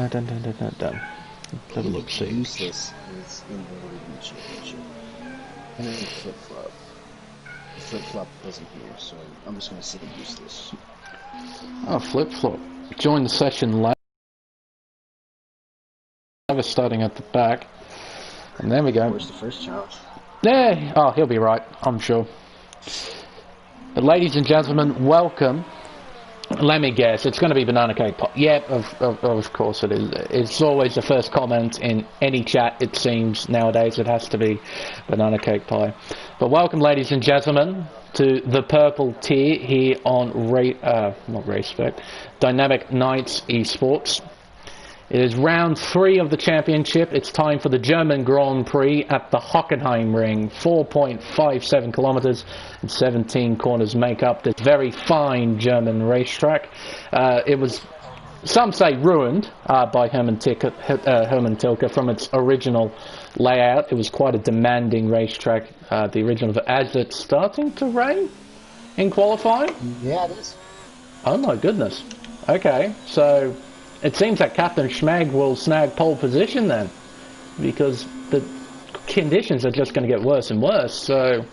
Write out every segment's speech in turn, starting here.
dun, dun, dun, dun, dun. Have a look, see. Useless is in the World Championship. And then flip-flop. Flip-flop wasn't here, so I'm just going to say useless. Oh, flip-flop. Join the session later. Starting at the back. And there we go. Where's the first challenge? There! Oh, he'll be right, I'm sure. But ladies and gentlemen, welcome. Let me guess, it's going to be banana cake pie. Yep, of course it is. It's always the first comment in any chat, it seems, nowadays. It has to be banana cake pie. But welcome, ladies and gentlemen, to the purple tier here on Dynamic Nights Esports. It is round 3 of the championship. It's time for the German Grand Prix at the Hockenheim Ring. 4.57 kilometers and 17 corners make up this very fine German racetrack. It was, some say, ruined by Hermann Tilke from its original layout. It was quite a demanding racetrack, the original. As it's starting to rain in qualifying? Yeah, it is. Oh my goodness. Okay, so it seems that Captain Schmag will snag pole position then, because the conditions are just going to get worse and worse. So,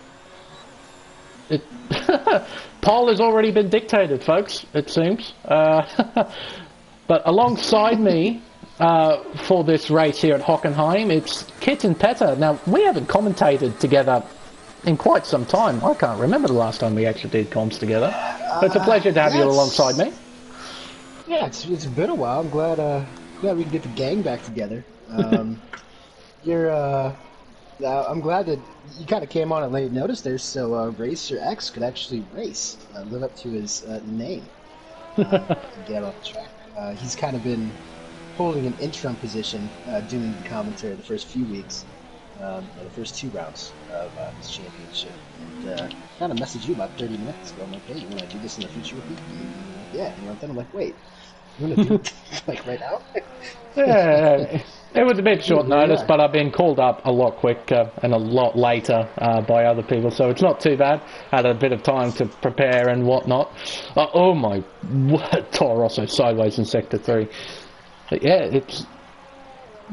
pole has already been dictated, folks, it seems. But alongside me for this race here at Hockenheim, it's Kit and Petter. Now, we haven't commentated together in quite some time. I can't remember the last time we actually did comms together. But it's a pleasure to have you alongside me. Yeah, it's been a while. I'm glad we can get the gang back together. I'm glad that you kind of came on at late notice there, so Racer X could actually race, live up to his name, and get off the track. He's kind of been holding an interim position, doing the commentary the first few weeks, the first 2 rounds of this championship, and kind of messaged you about 30 minutes ago. I'm like, hey, you want to do this in the future with me? Yeah, and then I'm like, wait. You want to do it like right now? Yeah, it was a bit short notice, but I've been called up a lot quicker and a lot later by other people, so it's not too bad. Had a bit of time to prepare and whatnot. Oh my, Toro Rosso sideways in Sector 3. But yeah,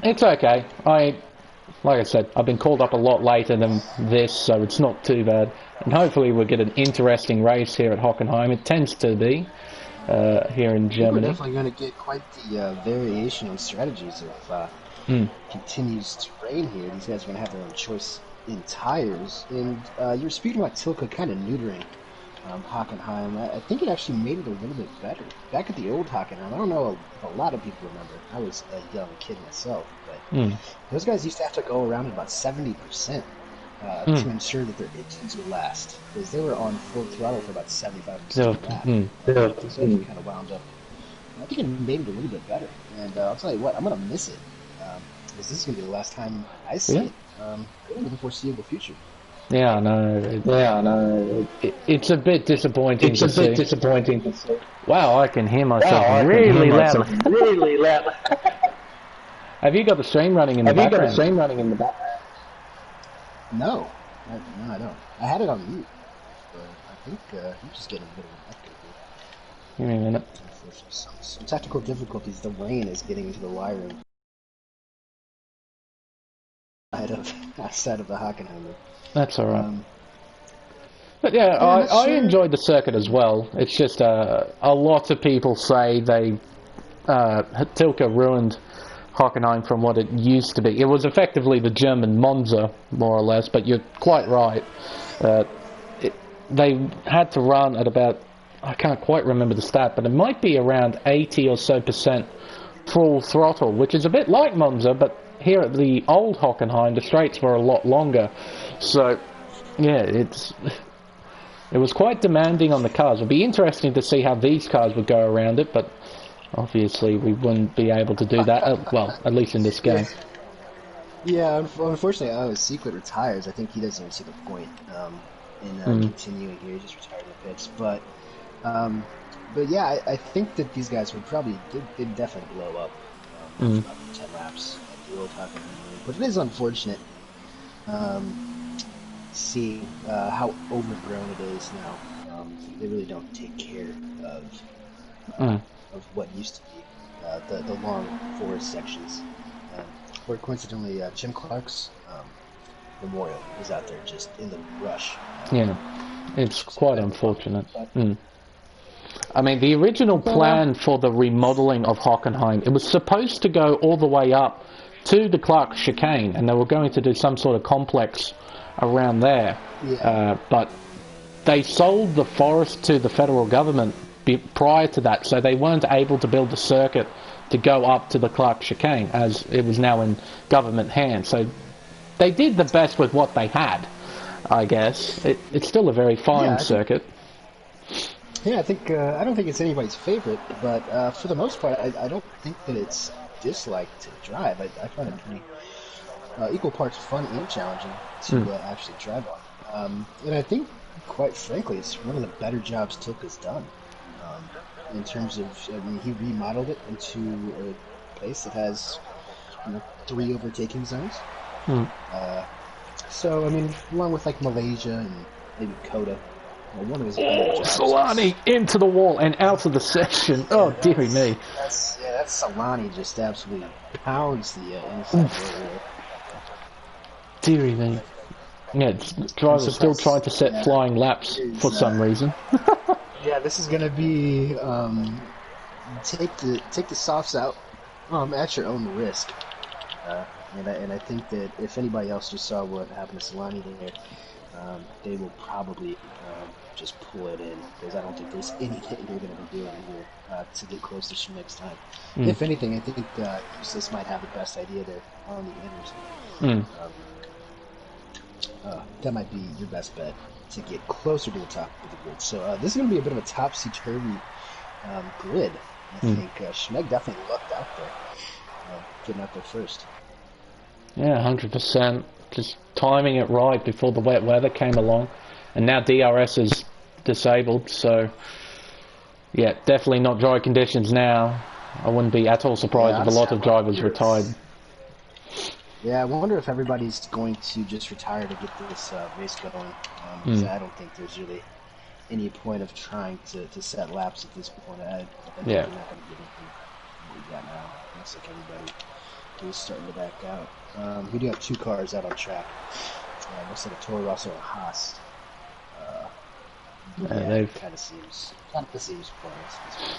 it's okay. Like I said, I've been called up a lot later than this, so it's not too bad. And hopefully we'll get an interesting race here at Hockenheim. It tends to be. Here in Germany. We're definitely going to get quite the variation in strategies if continues to rain here. These guys are going to have their own choice in tires. And you were speaking about Tilke kind of neutering Hockenheim. I think it actually made it a little bit better. Back at the old Hockenheim, I don't know if a lot of people remember. I was a young kid myself, but those guys used to have to go around at about 70%. To ensure that their engines would last, because they were on full throttle for about 75% of that. So it kind of wound up. I think it made it a little bit better, and I'll tell you what, I'm going to miss it, because this is going to be the last time I see it in the foreseeable future. Yeah, I know. It's a bit disappointing to see. Wow, I can hear myself really loud. Have you got the stream running in the background? No, I don't. I had it on mute, but I think you're just getting a bit of an echo here. Give me a minute. Some technical difficulties. The rain is getting into the wiring outside of the Hockenheimer. That's alright. But yeah, I enjoyed the circuit as well. It's just a lot of people say Tilke ruined Hockenheim from what it used to be. It was effectively the German Monza, more or less, but you're quite right. They had to run at about, I can't quite remember the stat, but it might be around 80 or so % full throttle, which is a bit like Monza, but here at the old Hockenheim, the straights were a lot longer. So, yeah, it was quite demanding on the cars. It'll be interesting to see how these cars would go around it, but obviously, we wouldn't be able to do that, well, at least in this game. Yeah, unfortunately, Secret retires. I think he doesn't even see the point in continuing here. He just retired in the pits. But yeah, I think that these guys would probably did definitely blow up about 10 laps at the old Hockenheim. But it is unfortunate seeing how overgrown it is now. They really don't take care of what used to be the long forest sections, where coincidentally Jim Clark's memorial is out there just in the brush. Yeah, it's quite unfortunate. But, I mean, the original plan for the remodeling of Hockenheim, it was supposed to go all the way up to the Clark chicane, and they were going to do some sort of complex around there. Yeah. But they sold the forest to the federal government prior to that, so they weren't able to build a circuit to go up to the Clark chicane, as it was now in government hands. So they did the best with what they had, I guess. It's still a very fine circuit. Yeah, I don't think it's anybody's favorite, but for the most part, I don't think that it's disliked to drive. I find it pretty equal parts fun and challenging to actually drive on. And I think, quite frankly, it's one of the better jobs Tilk has done. In terms of, I mean, he remodeled it into a place that has 3 overtaking zones. So, I mean, along with like Malaysia and maybe Coda, one of his Solani into the wall and out of the section. Oh, dearie me. That's Solani just absolutely pounds the inside wheel. Dearie me. Yeah, driver's still trying to set flying laps for some reason. Yeah, this is gonna be take the softs out at your own risk. And I think that if anybody else just saw what happened to Solani there, they will probably just pull it in, because I don't think there's anything they're going to be doing here to get close to Schmick's time. If anything, I think Useless might have the best idea there on the inners. That might be your best bet to get closer to the top of the grid. So this is going to be a bit of a topsy-turvy grid. I think Schmick definitely lucked out there, getting out there first. Yeah, 100%. Just timing it right before the wet weather came along. And now DRS is disabled, so yeah, definitely not dry conditions now. I wouldn't be at all surprised if a lot of drivers retired. Yeah, I wonder if everybody's going to just retire to get this race going. Because I don't think there's really any point of trying to set laps at this point. I think you're not going to get anything what we got now. Looks like everybody is starting to back out. We do have 2 cars out on track. Looks like a Toro Rosso and a Haas. It kind of seems pointless.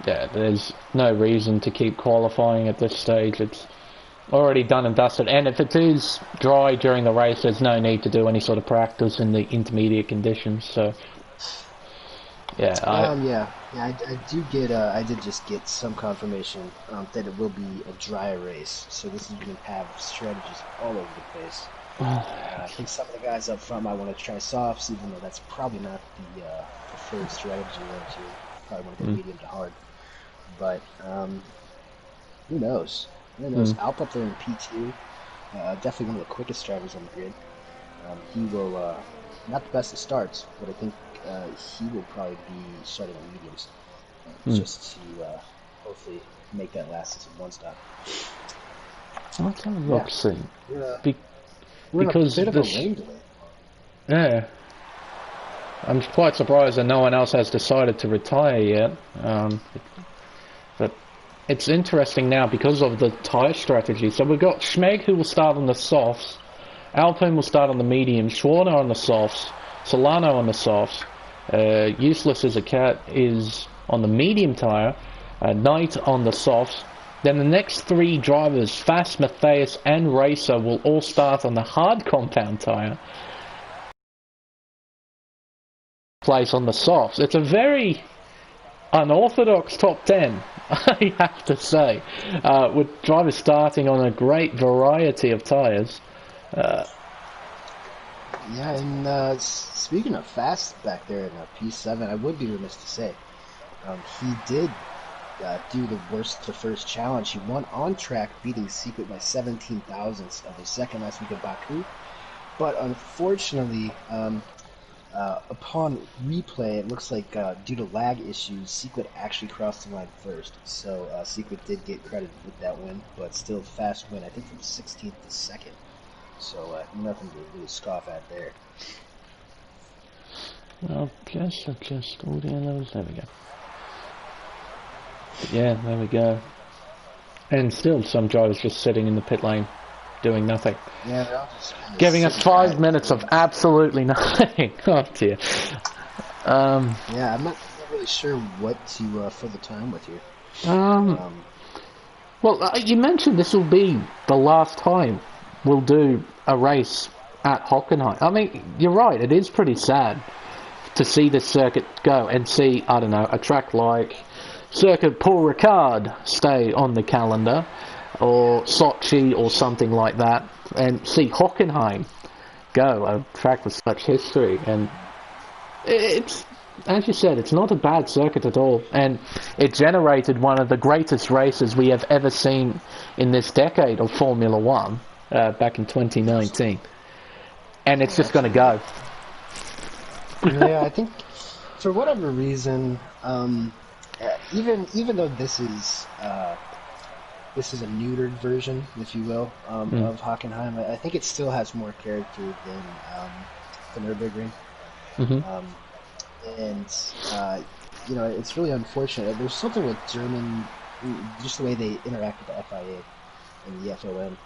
Yeah, there's no reason to keep qualifying at this stage. It's already done and dusted. And if it is dry during the race, there's no need to do any sort of practice in the intermediate conditions. So, yeah. I did just get some confirmation that it will be a dry race. So this is going to have strategies all over the place. I think some of the guys up front might want to try softs, even though that's probably not the preferred strategy. You probably want to go medium to hard. But who knows? Alp up there in P2, definitely one of the quickest drivers on the grid. He will, not the best at starts, but I think he will probably be starting on mediums, just to hopefully make that last season 1 stop. Let's have a look, see. Because in a bit of a rain delay. Yeah. I'm quite surprised that no one else has decided to retire yet. But it's interesting now because of the tyre strategy. So we've got Schmeg, who will start on the softs, Alpine will start on the mediums, Schwarner on the softs, Solano on the softs, Useless as a Cat is on the medium tyre, Knight on the softs. Then the next 3 drivers, Fast, Matthias and Racer, will all start on the hard compound tyre. Place on the softs. It's a very unorthodox top 10, I have to say, with drivers starting on a great variety of tyres. Yeah, and speaking of Fast back there in P7, I would be remiss to say, he did do the worst to first challenge. He won on track, beating Secret by 17 thousandths of a second last week at Baku. But unfortunately, upon replay, it looks like due to lag issues, Secret actually crossed the line first. So Secret did get credit with that win, but still fast win, I think from 16th to 2nd. So nothing to really scoff at there. I'll just audio those. There we go. Yeah, there we go. And still, some drivers just sitting in the pit lane, doing nothing. Yeah, they're all just kind of Giving us 5 minutes of absolutely nothing. Oh dear. Yeah, I'm not really sure what to fill the time with here. Well, you mentioned this will be the last time we'll do a race at Hockenheim. I mean, you're right, it is pretty sad to see this circuit go and see, I don't know, a track like Circuit Paul Ricard stay on the calendar, or Sochi or something like that, and see Hockenheim go, a track with such history. And it's, as you said, it's not a bad circuit at all, and it generated one of the greatest races we have ever seen in this decade of Formula One back in 2019. And it's just going to go. Yeah, I think for whatever reason, even though this is a neutered version, if you will, of Hockenheim, I think it still has more character than the Nürburgring. And it's really unfortunate. There's something with German, just the way they interact with the FIA and the FOM,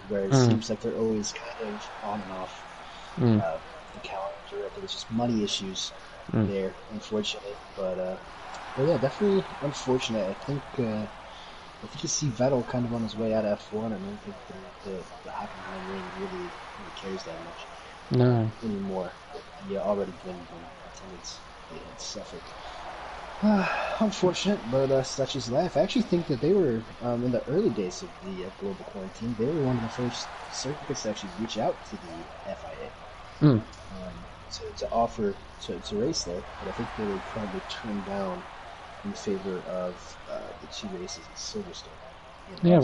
where it seems like they're always kind of on and off the calendar. I think it's just money issues there, unfortunately. But yeah, definitely unfortunate. I think you see Vettel kind of on his way out of F1. I don't think the Hockenheim ring really cares that much anymore. Yeah, already been attendance they had suffered. Unfortunate, but such is life. I actually think that they were, in the early days of the global quarantine, they were one of the first circuits to actually reach out to the FIA to offer to race there. But I think they were probably turned down in favor of the 2 races in Silverstone. Yeah,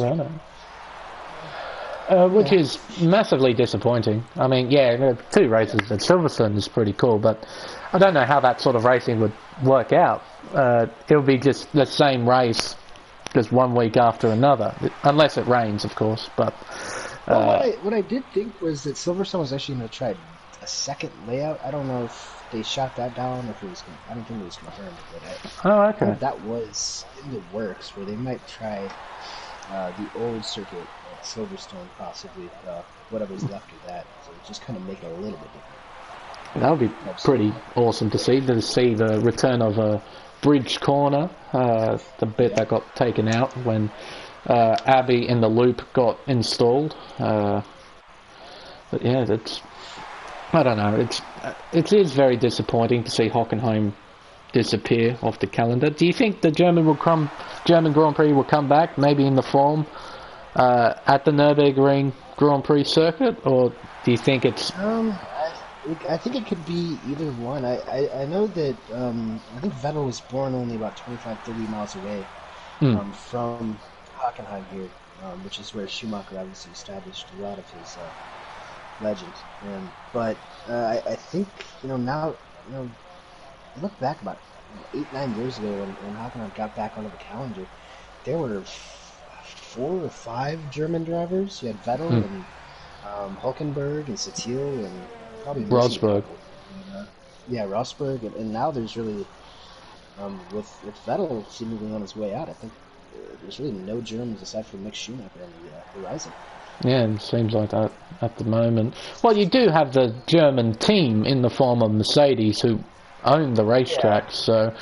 right. Which is massively disappointing. I mean, 2 races at Silverstone is pretty cool, but I don't know how that sort of racing would work out. It'll be just the same race, just 1 week after another, unless it rains, of course. But what I did think was that Silverstone was actually going to try a second layout. I don't know if they shot that down, or if it was. I don't think it was confirmed, but I heard that was in the works, where they might try the old circuit at Silverstone, possibly whatever's left of that. So just kind of make it a little bit different. That would be pretty awesome to see the return of a bridge corner, the bit that got taken out when Abbey in the loop got installed. But yeah, I don't know. It is very disappointing to see Hockenheim disappear off the calendar. Do you think the German Grand Prix will come back, maybe in the form at the Nürburgring Grand Prix circuit, or do you think it's? I think it could be either one. I know that I think Vettel was born only about 25-30 miles away from Hockenheim here, which is where Schumacher obviously established a lot of his legend. But I think now look back about 8-9 years ago when Hockenheim got back onto the calendar, there were 4 or 5 German drivers. You had Vettel and Hülkenberg and Sutil and probably Rosberg. Rosberg, and now there's really with Vettel seemingly on his way out. I think there's really no Germans aside from Mick Schumacher on the horizon. Yeah, it seems like that at the moment. Well, you do have the German team in the form of Mercedes who own the racetrack, so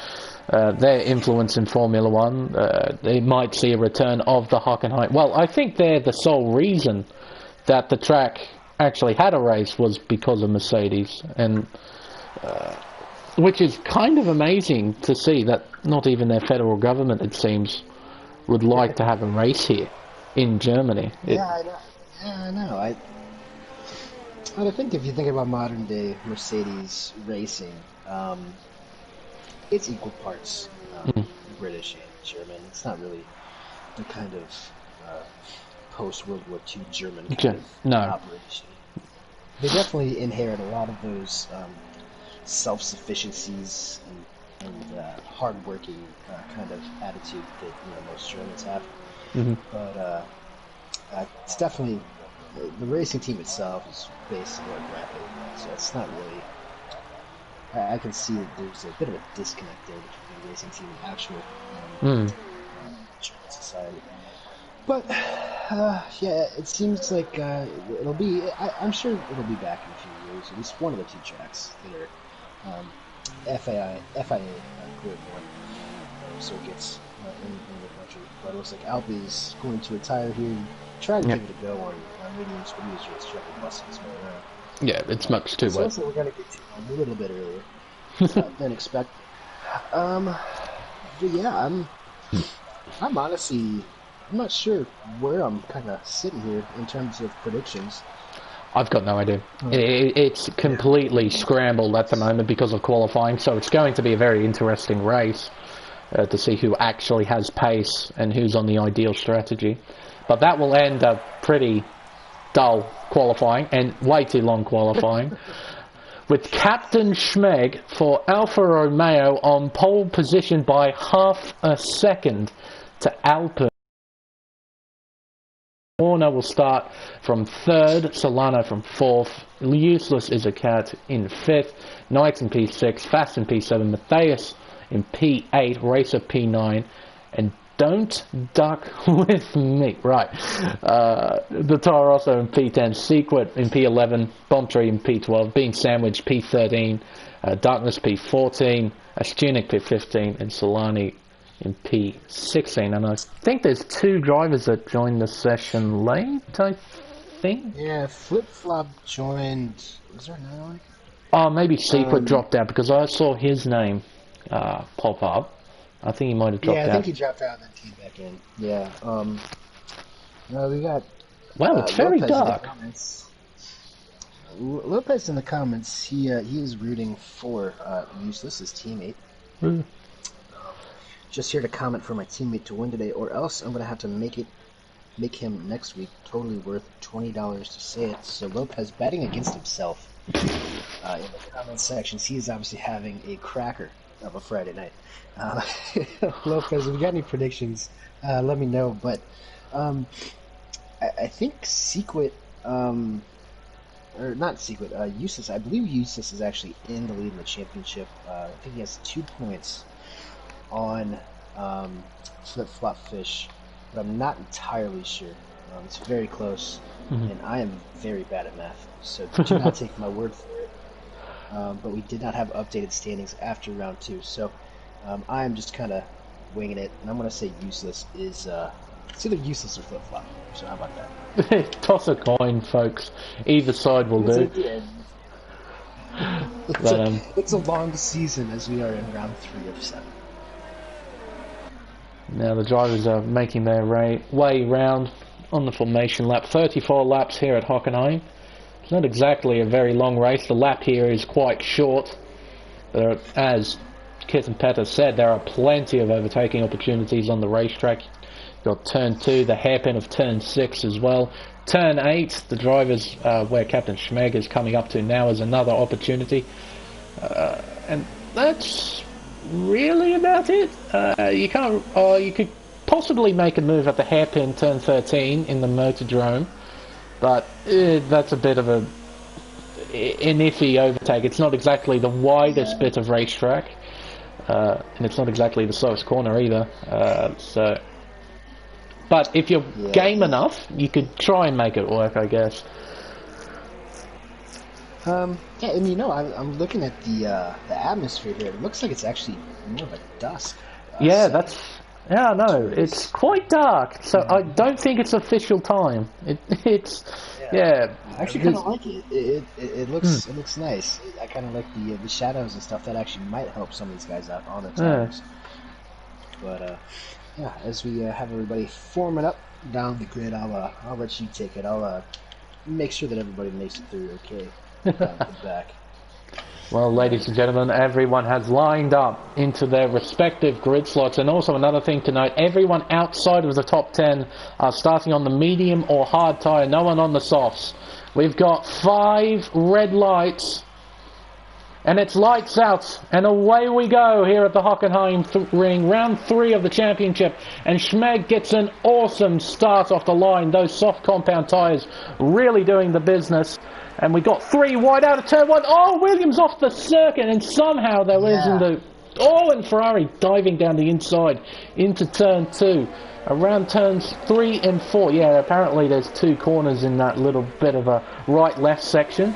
their influence in Formula One, they might see a return of the Hockenheim. Well, I think they're the sole reason that the track actually had a race was because of Mercedes, and which is kind of amazing to see that not even their federal government, it seems, would like to have a race here in Germany. I know. I think if you think about modern day Mercedes racing, it's equal parts British and German. It's not really the kind of post World War II German kind of operation. They definitely inherit a lot of those self-sufficiencies and hard-working kind of attitude that most Germans have. But it's definitely the racing team itself is based on rapid, so it's not really. I can see that there's a bit of a disconnect there between the racing team and actual German society. But yeah, it seems like it'll be. I'm sure it'll be back in a few years. At least one of the two tracks that are FIA Grid 1 circuits in the country. But it looks like Alpy's going to retire here. Try to give it a go on medium speed as it's trucking buses going around. Yeah, it's much too wet. So we're going to get to a little bit earlier than expected. But yeah, I'm honestly, I'm not sure where I'm kind of sitting here in terms of predictions. I've got no idea. It's completely scrambled at the moment because of qualifying, so it's going to be a very interesting race to see who actually has pace and who's on the ideal strategy. But that will end up pretty dull qualifying and way too long qualifying. With Captain Schmeg for Alfa Romeo on pole position by half a second to Alpine. Warner will start from third, Solano from fourth, Useless is a cat in fifth, Knights in P6, Fast in P7, Matthias in P8, Racer P9, and Don't Duck With Me. Right. The Toro in P10, Secret in P11, Bombtree in P12, Being Sandwich P13, Darkness P14, Astunic P15, and Solani in P16. And I think there's two drivers that joined the session late, I think. Yeah, Flip Flop joined. Was there another one? Oh, maybe Secret dropped out because I saw his name pop up. I think he might have dropped out. Yeah, I think he dropped out and then came back in. Yeah. No, we got. Wow, it's very dark. Lopez in the comments. He is rooting for Useless, his teammate. Just here to comment for my teammate to win today, or else I'm gonna have to make him next week totally worth $20 to say it. So Lopez betting against himself in the comment sections. He is obviously having a cracker of a Friday night. Lopez, if you got any predictions, let me know. But I think Secret, or not Secret, Useless. I believe Useless is actually in the lead in the championship. I think he has 2 points on Flip Flop Fish, but I'm not entirely sure. It's very close, and I am very bad at math, so do not take my word for it. But we did not have updated standings after round 2, so I am just kind of winging it, and I'm going to say Useless is it's either Useless or Flip Flop. So how about that? Toss a coin, folks. Either side will do. It's a long season as we are in round 3 of 7. Now the drivers are making their way round on the formation lap. 34 laps here at Hockenheim. It's not exactly a very long race. The lap here is quite short. As Kith and Petter said, there are plenty of overtaking opportunities on the racetrack. You've got turn 2, the hairpin of turn 6 as well. Turn 8, the drivers where Captain Schmeg is coming up to now, is another opportunity. And that's really about it. You could possibly make a move at the hairpin turn 13 in the Motordrome, but that's a bit of an iffy overtake. It's not exactly the widest bit of racetrack, and it's not exactly the slowest corner either. But if you're game enough, you could try and make it work, I guess. Yeah, and I'm looking at the atmosphere here. It looks like it's actually more of a dusk. It's quite dark. So I don't think it's official time. It's I actually kind of like it. It looks nice. I kind of like the shadows and stuff. That actually might help some of these guys out on the times. But as we have everybody forming up down the grid, I'll let you take it. I'll make sure that everybody makes it through okay. Back. Well, ladies and gentlemen, everyone has lined up into their respective grid slots. And also another thing to note, everyone outside of the top 10 are starting on the medium or hard tyre, no one on the softs. We've got 5 red lights, and it's lights out, and away we go here at the Hockenheim ring, round 3 of the championship, and Schmeg gets an awesome start off the line. Those soft compound tyres really doing the business. And we got 3 wide out of turn 1. Oh, Williams off the circuit, and somehow there isn't Oh, and Ferrari diving down the inside into turn 2. Around turns 3 and 4. Yeah, apparently there's 2 corners in that little bit of a right-left section.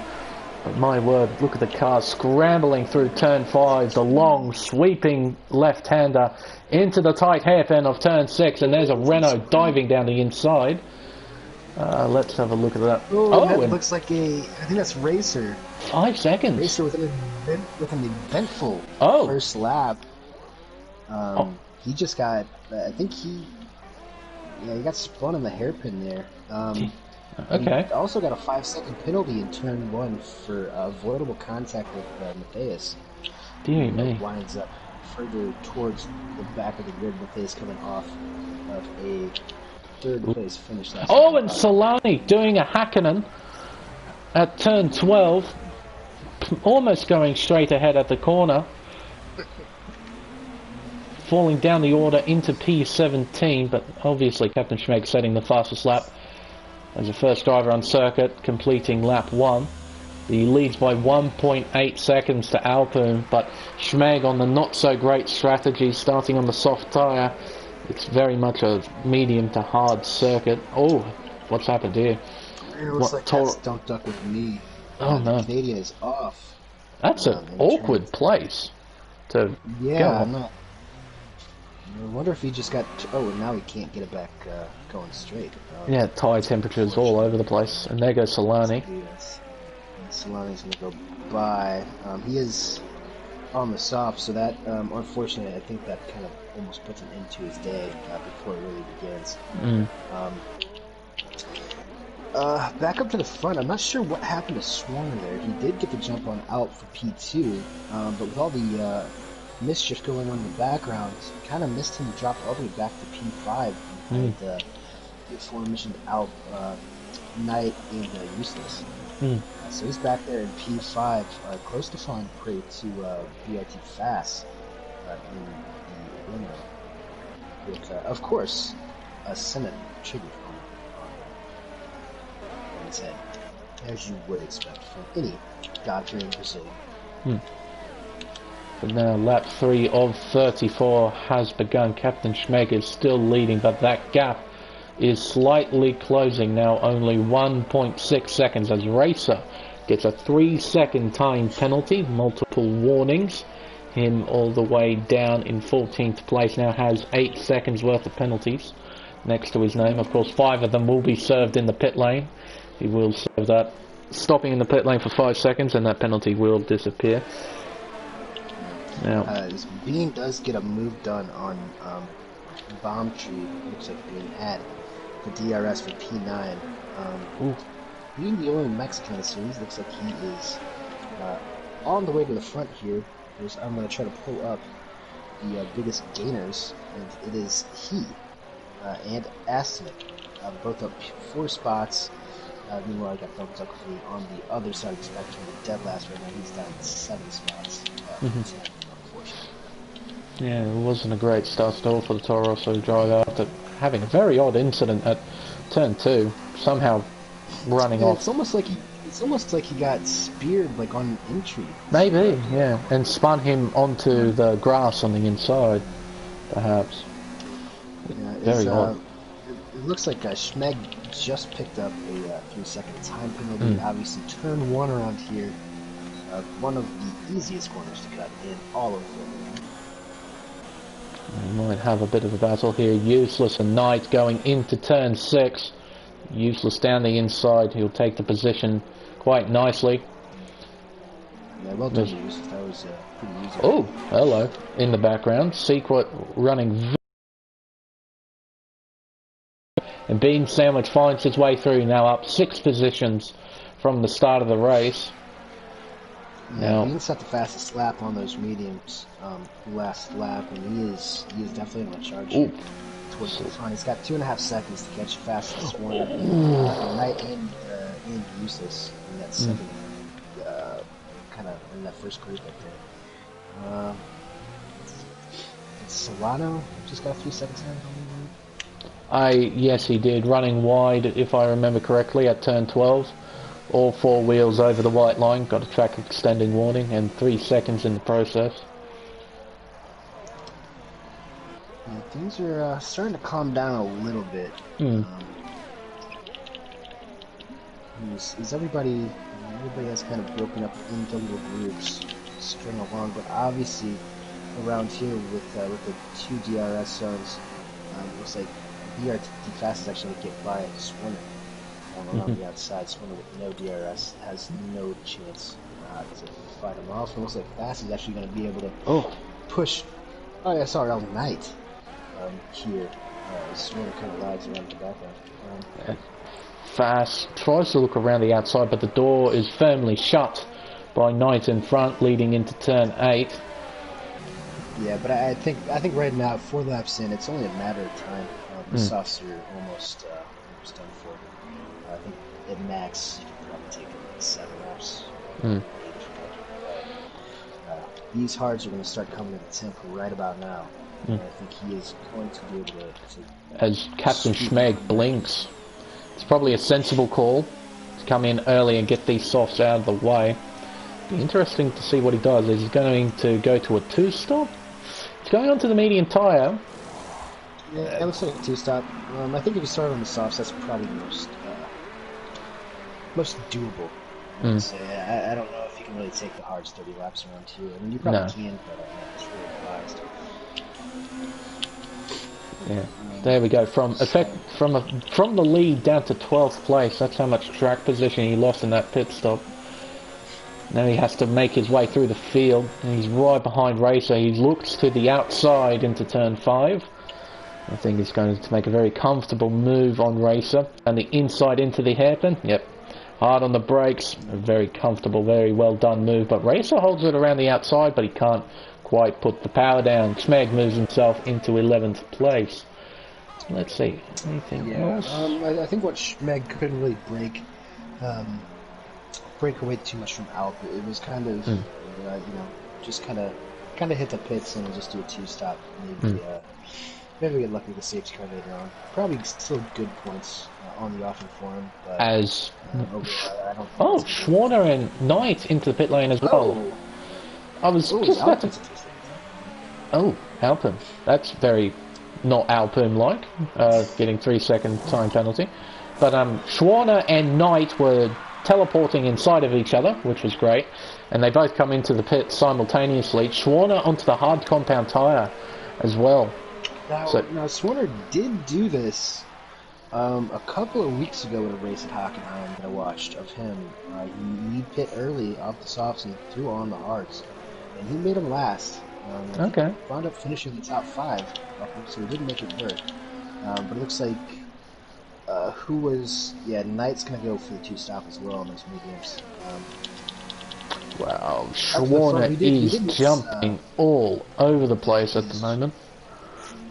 But my word, look at the car scrambling through turn 5. The long, sweeping left-hander into the tight hairpin of turn 6. And there's a Renault diving down the inside. Let's have a look at that. Oh, that looks like I think that's Racer. 5 seconds. Racer with an eventful first lap. He just got, I think he got spun on the hairpin there. Okay. He also got a 5-second penalty in turn 1 for avoidable contact with Matthias. Dear me. Winds up further towards the back of the grid. Matthias coming off of a third place finish. Oh, and Solani doing a Hakkinen at turn 12, almost going straight ahead at the corner, falling down the order into P17, but obviously Captain Schmeg setting the fastest lap as the first driver on circuit, completing lap 1. He leads by 1.8 seconds to Alpoon, but Schmeg on the not so great strategy, starting on the soft tyre. It's very much a medium to hard circuit. Oh, what's happened here? It looks like that's Don't Duck with me. Oh no. The Canadian is off. That's an awkward place to go. I wonder if he just got... Oh, and now he can't get it back going straight. Yeah, tyre temperatures all over the place. And there goes Solani. Solani's going to go by. He is on the soft, so that, unfortunately, I think that kind of almost puts an end to his day before it really begins. Back up to the front, I'm not sure what happened to Swarner there. He did get the jump on out for P2, but with all the mischief going on in the background, kind of missed him drop all the way back to P5 behind the aforementioned Alp, Knight, and Useless. So he's back there in P5, close to falling prey to BIT Fast in the window. With, of course, a Senate tribute on his head, as you would expect from any God-fearing Brazilian. But now lap 3 of 34 has begun. Captain Schmeg is still leading, but that gap is slightly closing now, only 1.6 seconds as Racer gets a 3-second time penalty, multiple warnings. Him all the way down in 14th place, now has 8 seconds worth of penalties next to his name. Of course, 5 of them will be served in the pit lane. He will serve that, stopping in the pit lane for 5 seconds, and that penalty will disappear. Now, Bean does get a move done on Bomb Tree. Looks like Bean had the DRS for P9. Being the only Mexican in the series, looks like he is on the way to the front here. I'm going to try to pull up the biggest gainers, and it is he and Astanek, both up 4 spots. Meanwhile, I got Don't Duck with me on the other side of the spectrum, the dead last right now. He's down 7 spots. Yeah, it wasn't a great start at all for the Toro Rosso driver after having a very odd incident at turn 2, somehow running off. It's almost like he got speared like on entry. Maybe, yeah, and spun him onto the grass on the inside, perhaps. Yeah, very odd. It looks like Schmeg just picked up a 3-second time penalty. Obviously, turn 1 around here, one of the easiest corners to cut in all of them. We might have a bit of a battle here. Useless and Knight going into turn 6. Useless down the inside. He'll take the position quite nicely. Yeah, well done, Useless. That was pretty easy. Oh, hello. In the background, Secret running. And Bean Sandwich finds his way through, now up 6 positions from the start of the race. Yeah, Bean set the fastest lap on those mediums last lap, and he is definitely on a charge towards the front. He's got 2.5 seconds to catch the fastest one. Knight and Useless in that second, kind of in that first group right there. Solano just got a few seconds in. Yes, he did, running wide, if I remember correctly, at turn 12. All 4 wheels over the white line, got a track extending warning, and 3 seconds in the process. things are starting to calm down a little bit. Is everybody has kind of broken up into little groups, string along, but obviously around here with the 2 DRS zones, it looks like BRT Fast is actually going to get by Swinner around the outside. Swinner with no DRS has no chance to fight him off. It looks like Fast is actually going to be able to push SRL Knight here. Swinner kind of lags around the background. Fast tries to look around the outside, but the door is firmly shut by Knight in front, leading into turn 8. Yeah, but I think right now, 4 laps in, it's only a matter of time. The softs are almost done for. I think at max, you can probably take it like 7 laps. These hards are going to start coming to the temp right about now. I think he is going to be able to as Captain Schmeg blinks. It's probably a sensible call to come in early and get these softs out of the way. Be interesting to see what he does. Is he going to go to a 2-stop? He's going on to the medium tyre. Yeah, it looks like a 2-stop. I think if you start on the softs, that's probably the most doable. I would say. I don't know if you can really take the hards 30 laps around here. I mean, you probably can, but it's really advised. Yeah, there we go. From the lead down to 12th place. That's how much track position he lost in that pit stop. Now he has to make his way through the field. And he's right behind Racer. He looks to the outside into turn 5. I think he's going to make a very comfortable move on Racer. And the inside into the hairpin. Yep. Hard on the brakes. A very comfortable, very well done move. But Racer holds it around the outside, but he can't quite put the power down. Schmeg moves himself into 11th place. Let's see. Anything else? I think what Schmeg couldn't really break away too much from Alp. It was kind of, just kind of hit the pits and just do a 2-stop. Maybe get lucky with the safety car later on. Probably still good points on the offing for him. But, as I don't Schwarner and Knight into the pit lane as well. I was just about to... Alpin. That's very not Alpin-like, getting 3-second time penalty. But Schwarner and Knight were teleporting inside of each other, which was great, and they both come into the pit simultaneously. Schwarner onto the hard compound tyre as well. Now Schwarner did do this a couple of weeks ago in a race at Hockenheim that I watched of him. He pit early off the softs and threw on the hards, and he made him last. Okay. He wound up finishing in the top 5, so he didn't make it work. But it looks like Knight's going to go for the 2-stop as well on those mediums. Wow, Schwarner is jumping all over the place at the moment.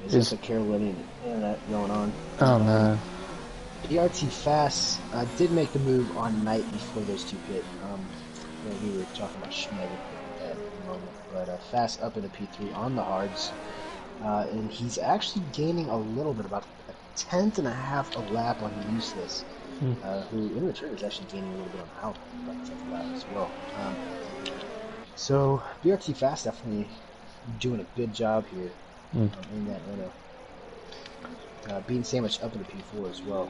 There's a Carolinian internet going on. Oh no. BRT Fast did make the move on Knight before those two pit. We were talking about Schmeg at the moment, but Fast up into P3 on the hards, and he's actually gaining a little bit, about a 10th and a half a lap on Useless, who in return is actually gaining a little bit on Alp, about a 10th lap as well. So BRT Fast definitely doing a good job here. In that Renault. Being Sandwich up into P4 as well.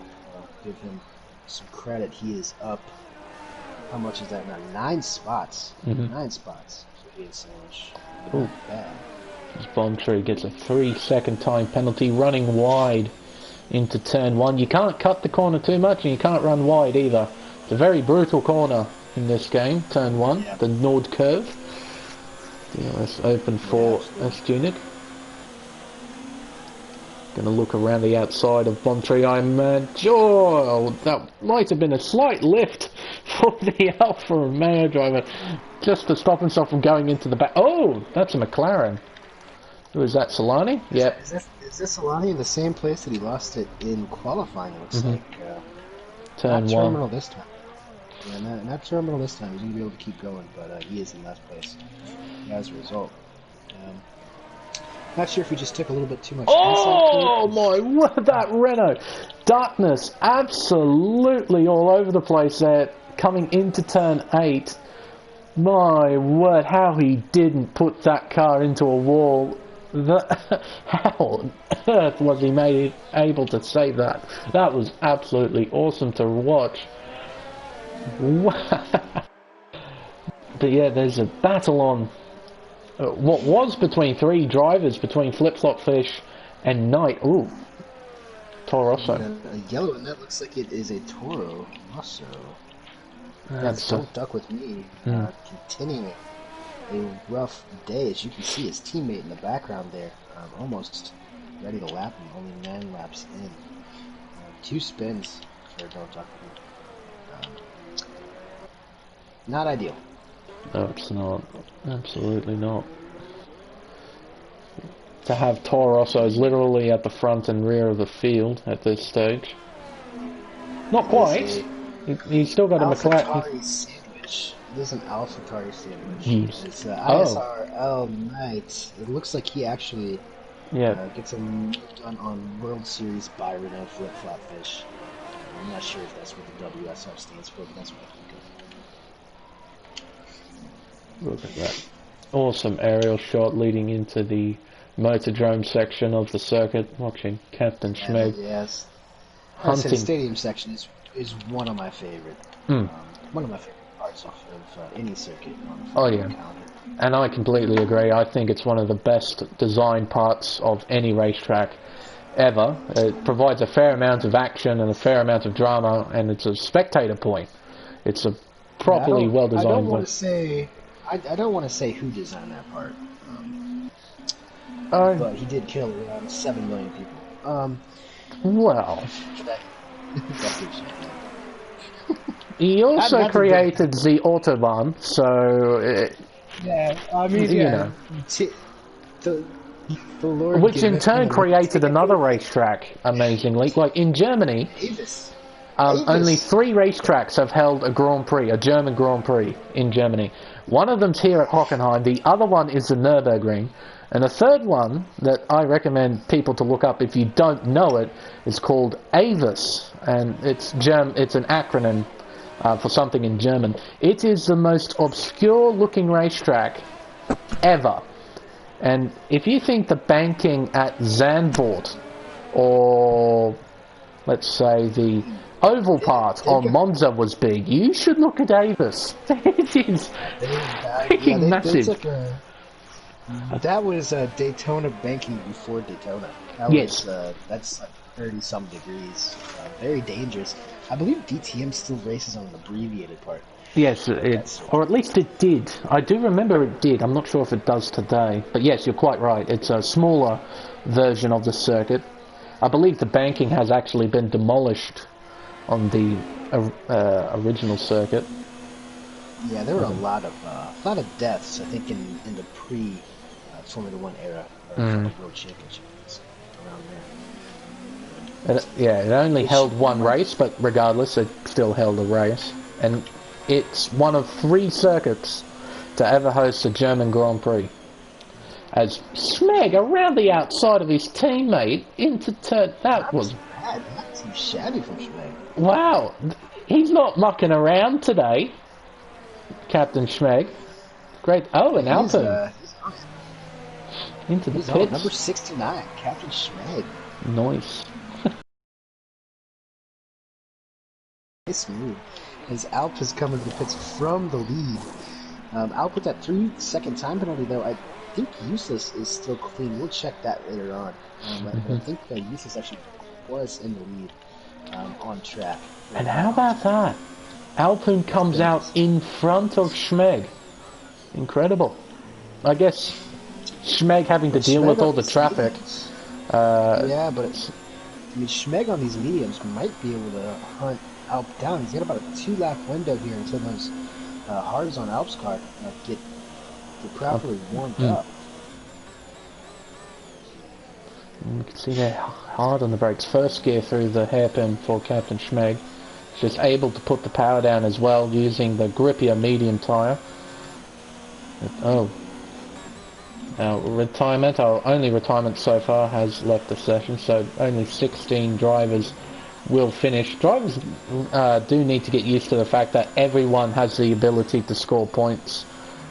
Give him some credit. He is up. How much is that now? 9 spots. 9 spots for Being Sandwich. Not bad. This bomb tree gets a 3-second time penalty running wide into turn 1. You can't cut the corner too much and you can't run wide either. It's a very brutal corner in this game, turn 1, the Nord curve. Let's open for S-Unit. Going to look around the outside of Bomtree. That might have been a slight lift for the Alfa Romeo driver, just to stop himself from going into the back. Oh, that's a McLaren. Who is that, Solani? Yep. Is this Solani in the same place that he lost it in qualifying? It looks like. Turn 1. Terminal this time. Yeah, not terminal this time. He's going to be able to keep going, but he is in last place as a result. Not sure if we just took a little bit too much. Oh my word, that Renault. Darkness absolutely all over the place there, coming into turn 8. My word, how he didn't put that car into a wall. How on earth was he able to save that? That was absolutely awesome to watch. Wow. But yeah, there's a battle on what was between three drivers, between Flip-Flop Fish and Knight. Ooh, Toro Rosso. A yellow, and that looks like it is a Toro Rosso. That's Don't Duck With Me, continuing a rough day. As you can see, his teammate in the background there, almost ready to lap him, only 9 laps in. 2 spins for Don't Duck With Me. Not ideal. No, it's not. Absolutely not. To have Toro Rosso's literally at the front and rear of the field at this stage. Not quite. He's still got a McLaren. Sandwich. It is an AlphaTauri sandwich. Jeez. It's ISRL Knight. It looks like he actually gets a move done on World Series by Renault Flip-Flop Fish. I'm not sure if that's what the WSR stands for, but that's what I think of. Look at that. Awesome aerial shot leading into the Motordrome section of the circuit. Watching Captain Schmeg. Yes. Hunting. The stadium section is one of my favorite. One of my favorite parts of any circuit on the calendar. And I completely agree. I think it's one of the best design parts of any racetrack ever. It provides a fair amount of action and a fair amount of drama, and it's a spectator point. It's a properly well designed. I don't want to say who designed that part, but he did kill around 7 million people. Well, he also created the Autobahn, so I mean, you know, the Lord, which in turn created another racetrack. Amazingly, like in Germany. Only 3 racetracks have held a Grand Prix, a German Grand Prix in Germany. One of them's here at Hockenheim, the other one is the Nürburgring, and the third one that I recommend people to look up if you don't know it is called Avis, and it's an acronym for something in German. It is the most obscure looking racetrack ever, and if you think the banking at Zandvoort or let's say the oval part on Monza was big, you should look at Avis. It is freaking massive. That was Daytona banking before Daytona. That's like 30-some degrees. Very dangerous. I believe DTM still races on an abbreviated part. Yes, or at least it did. I do remember it did. I'm not sure if it does today. But yes, you're quite right. It's a smaller version of the circuit. I believe the banking has actually been demolished on the original circuit. Yeah, there were a lot of deaths, I think, in the pre-Formula 1 era of World Championships around there. It only held one race, but regardless, it still held a race. And it's one of 3 circuits to ever host a German Grand Prix. As Schmeg around the outside of his teammate into turn, that was bad. Not too shabby from Schmeg. Wow, he's not mucking around today, Captain Schmeg. Great. Oh, and Alpin into the pits. Number 69, Captain Schmeg. Nice. Nice move. As Alp is coming to the pits from the lead. Alp with that 3-second time penalty, though. I think Useless is still clean. We'll check that later on. I think Useless actually was in the lead on track. And how about that? Alpin comes out in front of Schmeg. Incredible. I guess Schmeg having to deal with all the traffic. Yeah, but Schmeg on these mediums might be able to hunt Alp down. He's got about a 2-lap window here until those hards on Alp's car get properly warmed up. You can see they're hard on the brakes. First gear through the hairpin for Captain Schmeg. Just able to put the power down as well using the grippier medium tyre. Oh. Now retirement, our only retirement so far has left the session, so only 16 drivers will finish. Drivers do need to get used to the fact that everyone has the ability to score points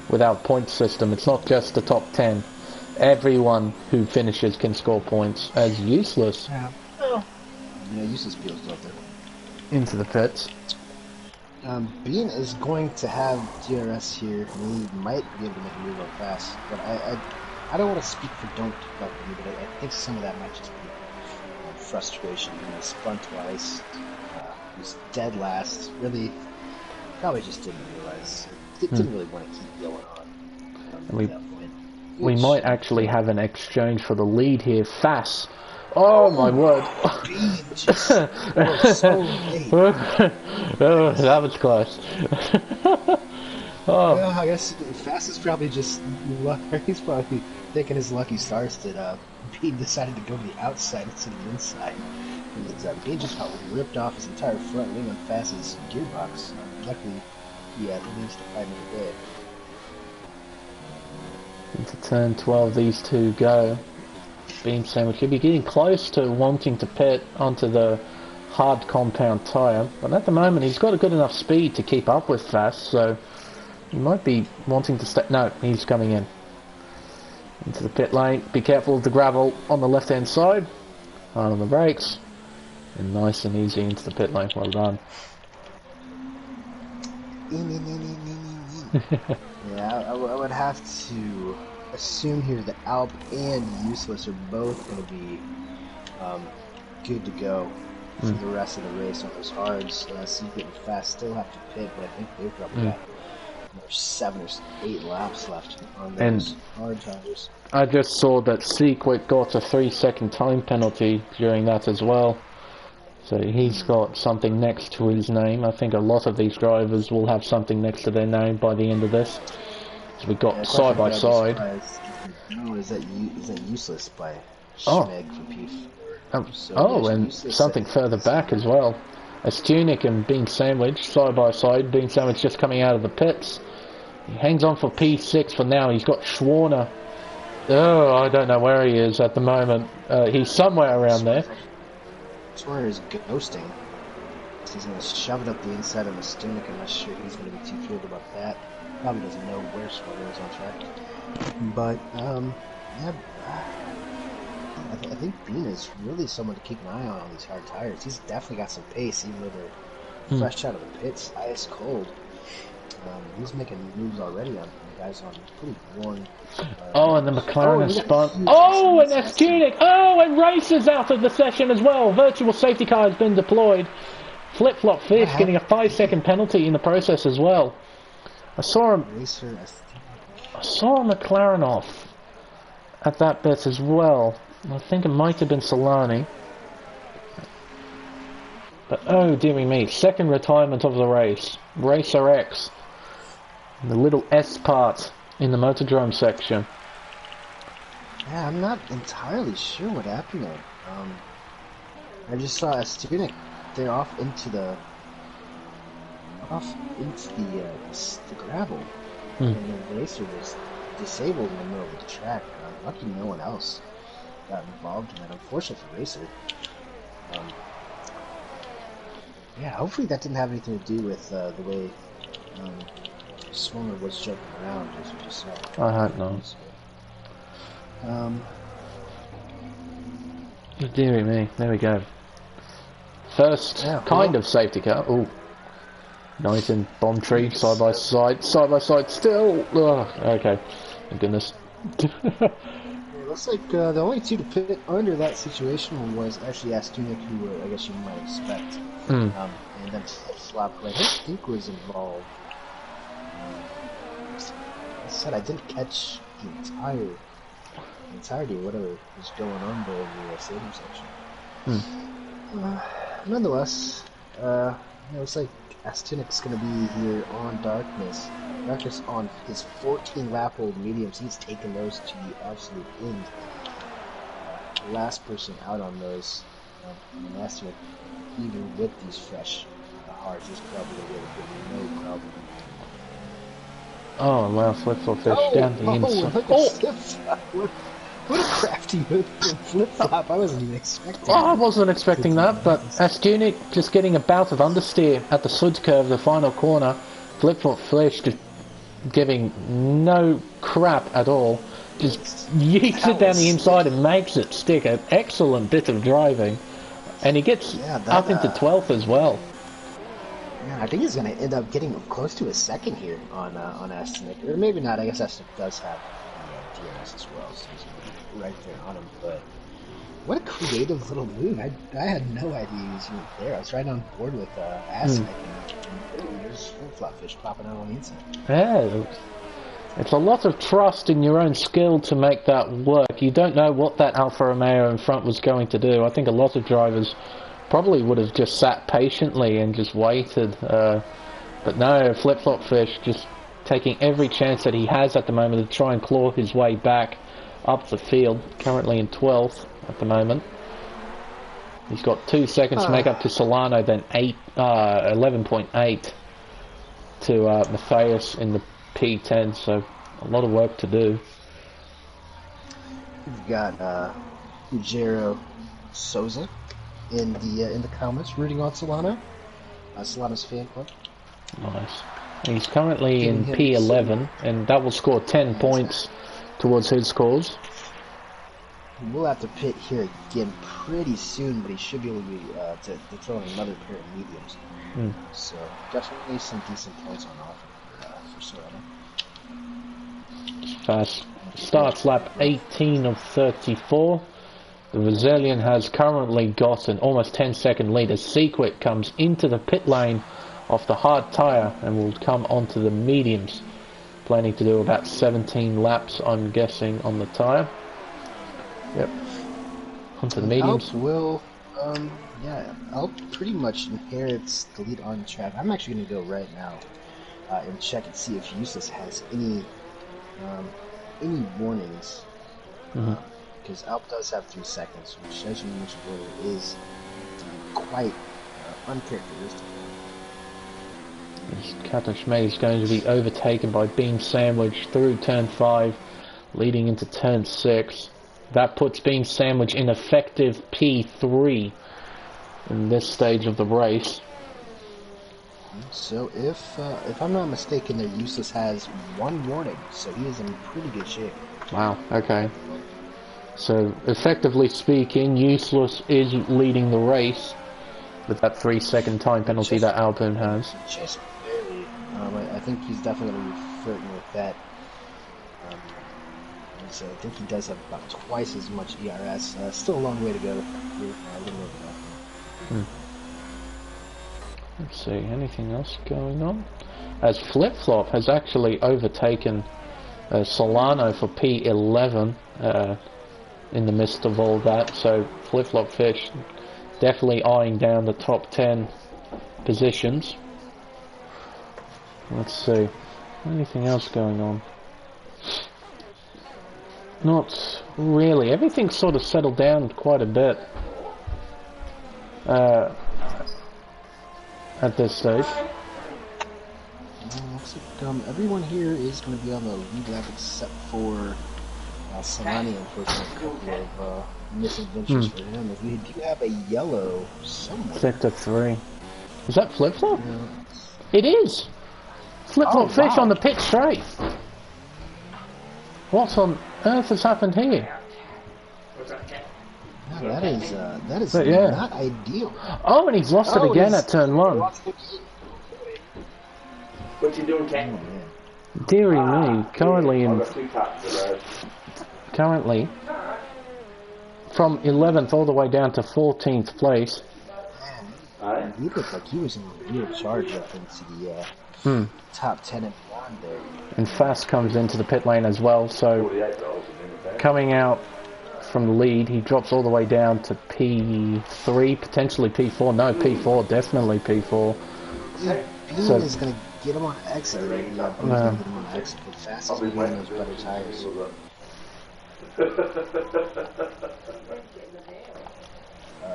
without point system. It's not just the top 10. everyone who finishes can score points as useless. Yeah. Well, useless feels out there. Into the pits. Bean is going to have DRS here. He might be able to make a move up fast, but I don't want to speak for don't about me, but I think some of that might just be frustration. He spun twice. He was dead last. Really, probably just didn't realize. Didn't really want to keep going on. We might actually have an exchange for the lead here. Fass. Oh my word. Oh, that was close. Oh. Well, I guess Fass is probably just he's probably thinking his lucky stars that Bean decided to go to the outside instead of the inside. Bean just got ripped off his entire front wing on Fass's gearbox. Luckily, he lives to fight another day. Into turn 12, these two go. Bean Sandwich could be getting close to wanting to pit onto the hard compound tyre, but at the moment he's got a good enough speed to keep up with Fass, so he might be wanting to stay. No, he's coming in. Into the pit lane. Be careful of the gravel on the left hand side. Hard on the brakes. And nice and easy into the pit lane. Well done. Yeah, I would have to assume here that Alp and Useless are both going to be good to go for the rest of the race on those hards. Secret and Fast still have to pit, but I think they've probably got another 7 or 8 laps left on those hard tires. I just saw that Secret got a 3-second time penalty during that as well. So he's got something next to his name. I think a lot of these drivers will have something next to their name by the end of this. So we got side by side. Is that Useless by Schmeg for P4? And something further back as well. Astunic and Bean Sandwich side by side. Bean Sandwich just coming out of the pits. He hangs on for P6 for now. He's got Schwarner. Oh, I don't know where he is at the moment. He's somewhere around there. Schwarner is ghosting. He's going to shove it up the inside of Astunic. I'm not sure he's going to be too thrilled about that. Probably doesn't know where Schwarner is on track. But, yeah, I think Bean is really someone to keep an eye on these hard tires. He's definitely got some pace, even though they're fresh out of the pits, ice cold. He's making moves already on guys on pretty worn. And the McLaren spun. And Astunic. And Racer's out of the session as well. Virtual safety car has been deployed. Flip-flop Fish getting a 5-second penalty in the process as well. I saw a McLaren off at that bit as well. I think it might have been Solani. But oh dear me, second retirement of the race. Racer X. The little S part in the Motordrome section. Yeah, I'm not entirely sure what happened there. I just saw Astunic there off into the gravel, and the racer was disabled in the middle of the track. Lucky no one else got involved in that. Unfortunate for Racer. Yeah, hopefully that didn't have anything to do with the way Swarmer was jumping around, as you just saw. I hope not. Dear me, there we go. First kind of safety car. Ooh. Nice and bomb tree, side by side still. Okay. Thank goodness. It looks like the only two to pit under that situation was actually Astunic, who I guess you might expect. And then Slap, who I don't think was involved. I said I didn't catch the entirety of whatever was going on there in the stadium section. Nonetheless, it looks like Astunic's going to be here on Darkness. Darkness on his 14-lap-old mediums. He's taken those to the absolute end. Last person out on those. Astunic, even with these fresh hards, is probably going to be no problem. Oh, wow, flip-flop Fish down the inside. What a crafty flip-flop. I wasn't even expecting that. I wasn't expecting that, but Astunic just getting a bout of understeer at the Suds curve, the final corner. Flip-flop Fish just giving no crap at all. just yeets it down the inside and makes it stick. An excellent bit of driving. And he gets up into 12th as well. Yeah, I think he's going to end up getting close to a second here on Astanek. Or maybe not. I guess Astanek does have DNS as well, so he's right there on him. But what a creative little move. I had no idea he was even there. I was right on board with Astanek, and there's flip-flop fish popping out on the inside. Yeah, it's a lot of trust in your own skill to make that work. You don't know what that Alfa Romeo in front was going to do. I think a lot of drivers probably would have just sat patiently and just waited. But no, Flip-Flop Fish just taking every chance that he has at the moment to try and claw his way back up the field. Currently in 12th at the moment. He's got 2 seconds to make up to Solano, then 11.8 to Matthias in the P10, so a lot of work to do. We've got Ujero Souza in the comments rooting on Solano. Solano's fan club. Nice. He's currently in P11, and that will score 10 points towards his scores. We'll have to pit here again pretty soon, but he should be able to throw in another pair of mediums. So definitely some decent points on offer for Solano. Fast. Starts lap 18 of 34. The Brazilian has currently got an almost 10-second lead as Sequit comes into the pit lane off the hard tyre and will come onto the mediums. Planning to do about 17 laps, I'm guessing, on the tyre. Yep. Onto the mediums. Alp will, Alp pretty much inherits the lead on the track. I'm actually going to go right now and check and see if Useless has any warnings. Because Alp does have 3 seconds, which, as you mentioned earlier, is quite uncharacteristic. Kato Schmid is going to be overtaken by Beam Sandwich through turn 5, leading into turn 6. That puts Beam Sandwich in effective P3 in this stage of the race. So if I'm not mistaken, their Useless has 1 warning, so he is in pretty good shape. Wow, okay. So, effectively speaking, Useless is leading the race with that 3-second time penalty that Alboon has. Just barely. I think he's definitely flirting with that. So I think he does have about twice as much ERS. Still a long way to go. Let's see, anything else going on? As Flip-Flop has actually overtaken Solano for P11 in the midst of all that, so Flip-Flop Fish definitely eyeing down the top 10 positions. Let's see, anything else going on? Not really. Everything's sort of settled down quite a bit at this stage. Looks like everyone here is going to be on the lead lap except for Solani, unfortunately. A couple of misadventures for him. If we do have a yellow somewhere. Sector 3. Is that Flip-Flop? Yeah. It is! Flip-Flop Fish on the pit straight. What on earth has happened here? Yeah, that is not ideal. Oh, and he's lost it again at turn 1. What you doing, Ken? Deary me, currently from 11th all the way down to 14th place. Man, he looked like he was in real charge up into the top 10 and beyond there. And Fast comes into the pit lane as well, so coming out from the lead, he drops all the way down to P3, potentially P4. No, P4, definitely P4. So is going to get him on exit. Get him on exit. But Fast is going to those better tires.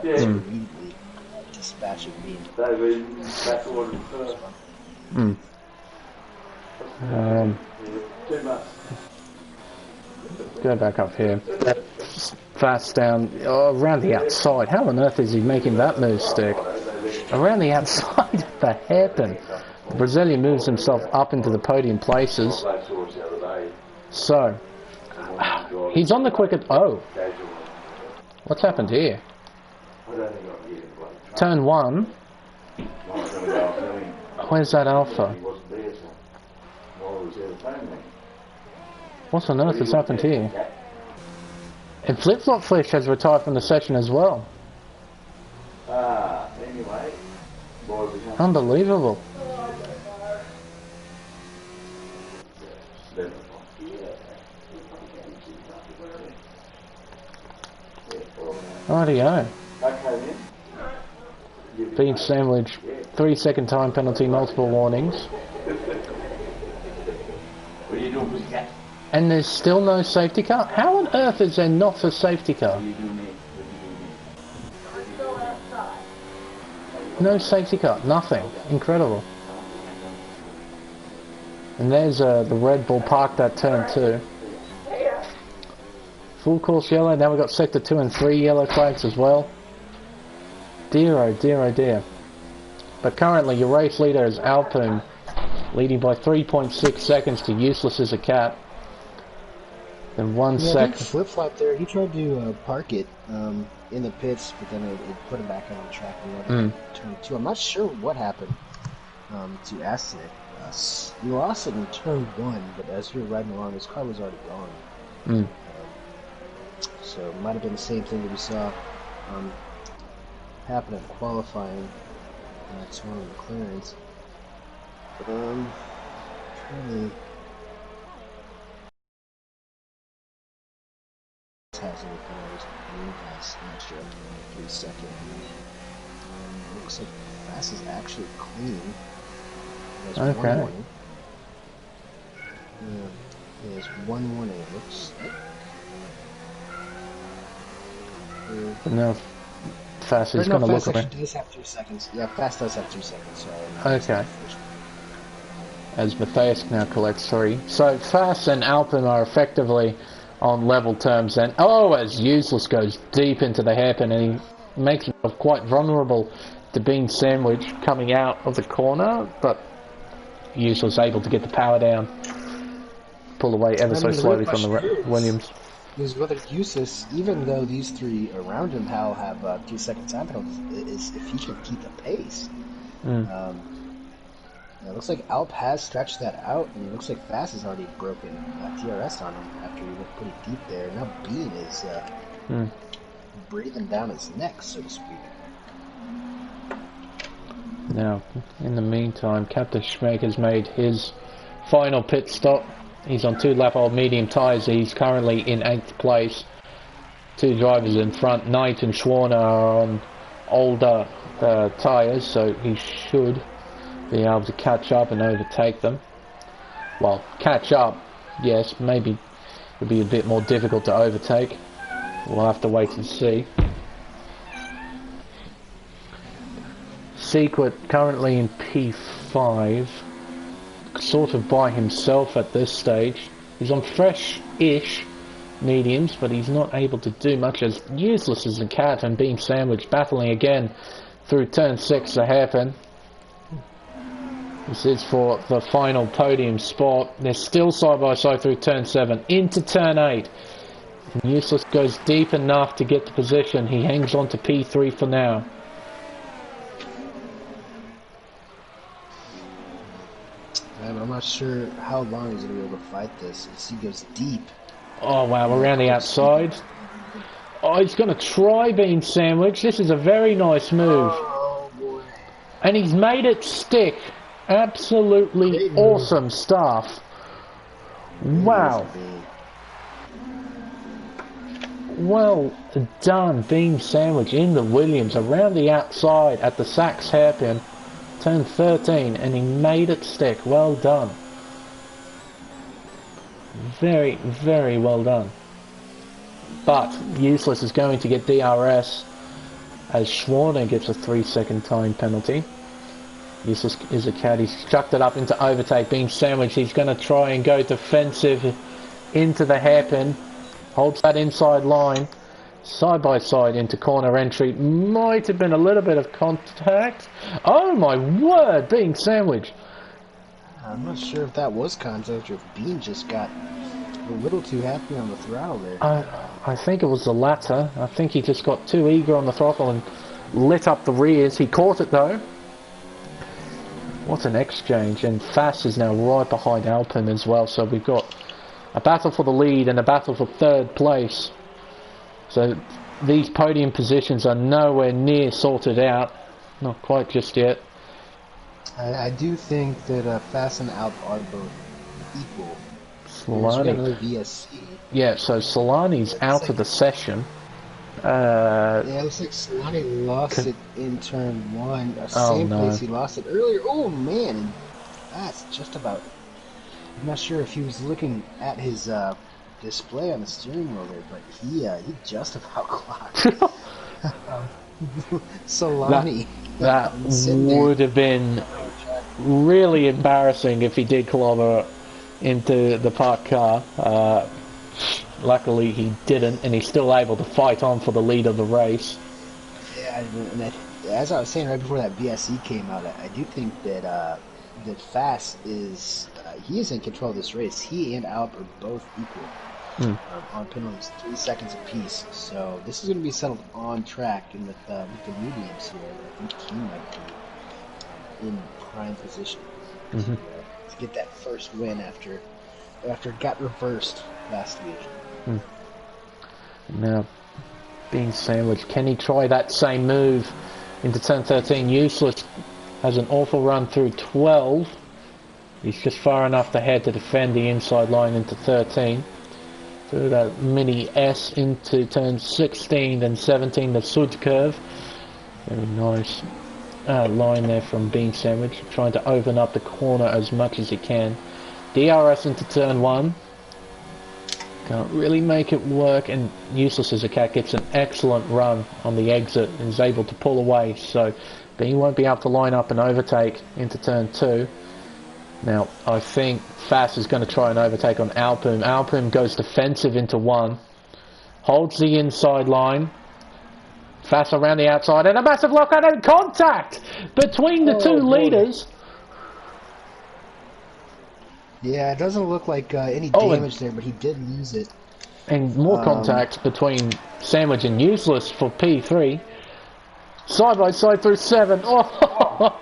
Immediately dispatching me. Go back up here. Fast down around the outside. How on earth is he making that move stick? Around the outside of the hairpin. The Brazilian moves himself up into the podium places. So, He's on the quicker... Oh. What's happened here? Turn 1. Where's that Alpha? What on earth has happened here? And Flip Flop Flesh has retired from the session as well. Unbelievable. Rightio. Being sandwiched. 3-second time penalty, multiple warnings. And there's still no safety car? How on earth is there not a safety car? No safety car, nothing. Incredible. And there's the Red Bull parked at turn 2. Full course yellow, now we've got sector 2 and 3 yellow flags as well. Dear oh dear oh dear. But currently your race leader is Alpine, leading by 3.6 seconds to Useless as a Cat. Then 1 second. Flip-flop there, he tried to park it in the pits, but then it put him back on the track in turn 2. I'm not sure what happened to Aston. You lost it in turn 1, but as you were riding along, his car was already gone. So it might have been the same thing that we saw happen in qualifying to one of the clearance. Really has anything I was green pass next year for a second. Looks like Fast is actually clean. There's one warning. There's one warning, it looks like. No, Fast is going to look at it. Does have 2 seconds. Yeah, Fast does have 2 seconds. Okay. As Matthias now collects 3. So Fast and Alpine are effectively on level terms, and as Useless goes deep into the hairpin, and he makes himself quite vulnerable to being sandwiched coming out of the corner, but Useless able to get the power down, pull away ever so slowly from the Williams. Is whether Useless, even though these 3 around him have 2-second time penalties, is if he can keep the pace. It looks like Alp has stretched that out, and it looks like Fast has already broken TRS on him after he went pretty deep there. Now Bean is breathing down his neck, so to speak. Now, in the meantime, Captain Schmeck has made his final pit stop. He's on 2 lap-old medium tyres. He's currently in 8th place. 2 drivers in front. Knight and Schwarner are on older tyres, so he should be able to catch up and overtake them. Well, catch up, yes, maybe it would be a bit more difficult to overtake. We'll have to wait and see. Secret currently in P5, sort of by himself at this stage. He's on fresh-ish mediums, but he's not able to do much as Useless as a Cat and being sandwiched, battling again through turn 6 a hairpin. This is for the final podium spot. They're still side by side through turn 7 into turn 8. And Useless goes deep enough to get the position. He hangs on to P3 for now. I'm not sure how long he's going to be able to fight this as he goes deep. Oh wow, around the outside. Oh, he's going to try being sandwiched. This is a very nice move. Oh boy. And he's made it stick. Absolutely awesome stuff. Wow. Well done, being sandwiched in the Williams around the outside at the Sachs hairpin. Turn 13, and he made it stick. Well done. Very, very well done. But Useless is going to get DRS as Schwarner gets a 3-second time penalty. Useless is a Cat. He's chucked it up into overtake, being sandwiched. He's going to try and go defensive into the hairpin. Holds that inside line. Side by side into corner entry. Might have been a little bit of contact. Oh my word, being sandwiched. I'm not sure if that was contact or if Bean just got a little too happy on the throttle there. I think it was the latter. I think he just got too eager on the throttle and lit up the rears. He caught it though. What an exchange, and Fass is now right behind Alpin as well, so we've got a battle for the lead and a battle for third place. So these podium positions are nowhere near sorted out, not quite just yet. I do think that Fass and Alp are both equal. Solani. VSC. Yeah, so Solani's out of the session. Yeah, it looks like Solani lost it in turn 1. Same place he lost it earlier. Oh man, and that's just about. I'm not sure if he was looking at his display on the steering wheel there, but he just about clocked Solani. That would have been really embarrassing if he did clobber into the parked car. Luckily he didn't, and he's still able to fight on for the lead of the race. Yeah, and as I was saying right before that VSE came out, I do think that that Fass is he is in control of this race. He and Alp are both equal on penalties, 3 seconds apiece. So this is going to be settled on track, and with the mediums here, I think he might be in prime position to get that first win after it got reversed last week. Now, being sandwiched, can he try that same move into turn 13? Useless has an awful run through 12. He's just far enough ahead to defend the inside line into 13. Through that mini S into turn 16, then 17, the Sud curve. Very nice line there from Bean Sandwich, trying to open up the corner as much as he can. DRS into turn 1. Can't really make it work, and Useless as a cat gets an excellent run on the exit and is able to pull away, so Bean won't be able to line up and overtake into turn 2. Now, I think Fass is going to try and overtake on Alpum. Alpum goes defensive into 1, holds the inside line. Fass around the outside, and a massive lockout and contact between the two leaders. Yeah, it doesn't look like any damage there, but he did lose it. And more contact between Sandwich and Useless for P3. Side by side through 7. Oh,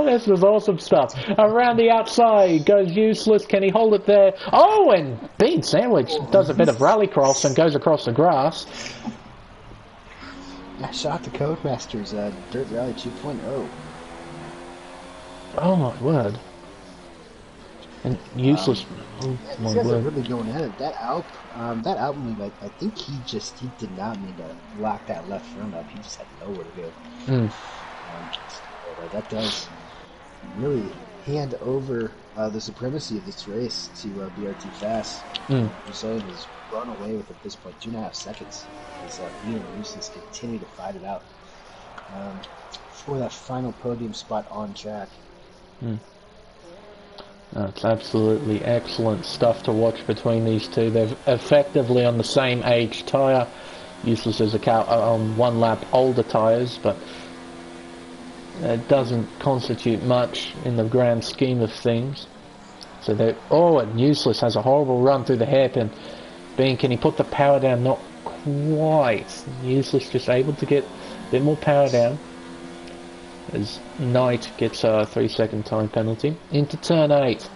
this was awesome stuff. Around the outside goes Useless. Can he hold it there? Oh, and Bean Sandwich does a bit of rallycross and goes across the grass. Nice shot to Codemasters, Dirt Rally 2.0. Oh my word. And Useless. These guys are really going at it. That Alp move, I think he did not mean to lock that left front up. He just had nowhere to go. That does really hand over the supremacy of this race to BRT Fast. Brazilian has run away with, at this point, 2.5 seconds. As Bean and Useless continue to fight it out for that final podium spot on track. It's absolutely excellent stuff to watch between these two. They're effectively on the same age tyre. Useless as a car on 1 lap older tyres, but it doesn't constitute much in the grand scheme of things. So they're and Useless has a horrible run through the hairpin. Bean, can he put the power down? Not quite. Useless just able to get a bit more power down, as Knight gets a 3-second time penalty. Into turn 8.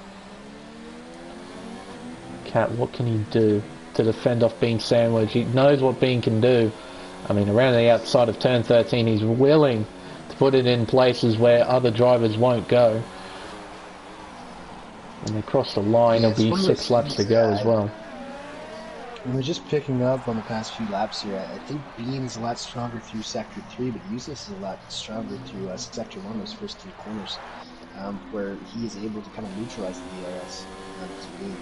Cat, what can he do to defend off Bean Sandwich? He knows what Bean can do. I mean, around the outside of turn 13, he's willing to put it in places where other drivers won't go. When they cross the line, there'll be 6 laps to go as well. And we're just picking up on the past few laps here. I think Bean is a lot stronger through Sector 3, but Useless is a lot stronger through Sector 1, those first 3 corners, where he is able to kind of neutralize the DRS to Bean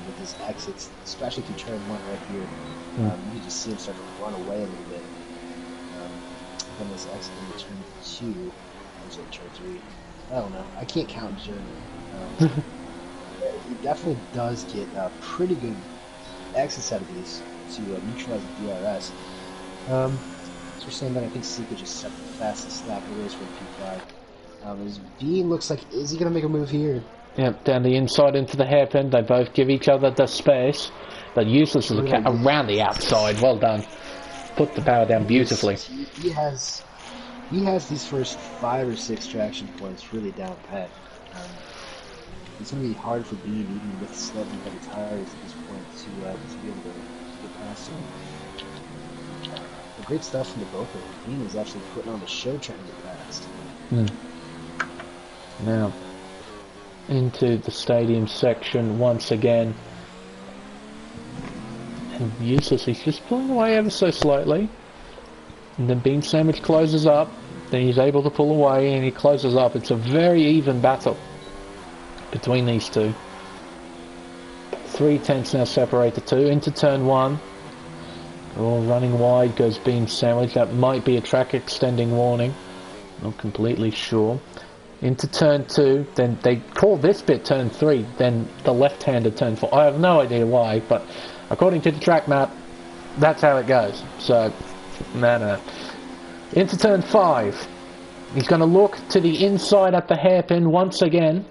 with his exits, especially through turn 1 right here. You just see him start to run away a little bit. From this exit into turn 2, or turn 3. I don't know. I can't count German. He definitely does get pretty good exits out of these to neutralize the DRS. So we're saying that I think Sika just set the fastest lap of the race for P5. As Bean looks like, is he going to make a move here? Yep, down the inside into the hairpin. They both give each other the space. But Useless is around the outside. Well done. Put the power down beautifully. He has these first 5 or 6 traction points really down pat. It's going to be hard for Bean, even with slightly better tires at this point, to be able to get past him. Great stuff from the both of them. Bean is actually putting on the show trying to get past. Now, into the stadium section once again. And Useless, he's just pulling away ever so slightly. And then Bean Sandwich closes up. Then he's able to pull away and he closes up. It's a very even battle between these two. 3 tenths now separate the two. Into turn 1. Oh, running wide goes Bean Sandwich. That might be a track extending warning. Not completely sure. Into turn 2. Then they call this bit turn 3. Then the left-handed turn 4. I have no idea why, but according to the track map, that's how it goes. So, no. Into turn 5. He's going to look to the inside at the hairpin once again.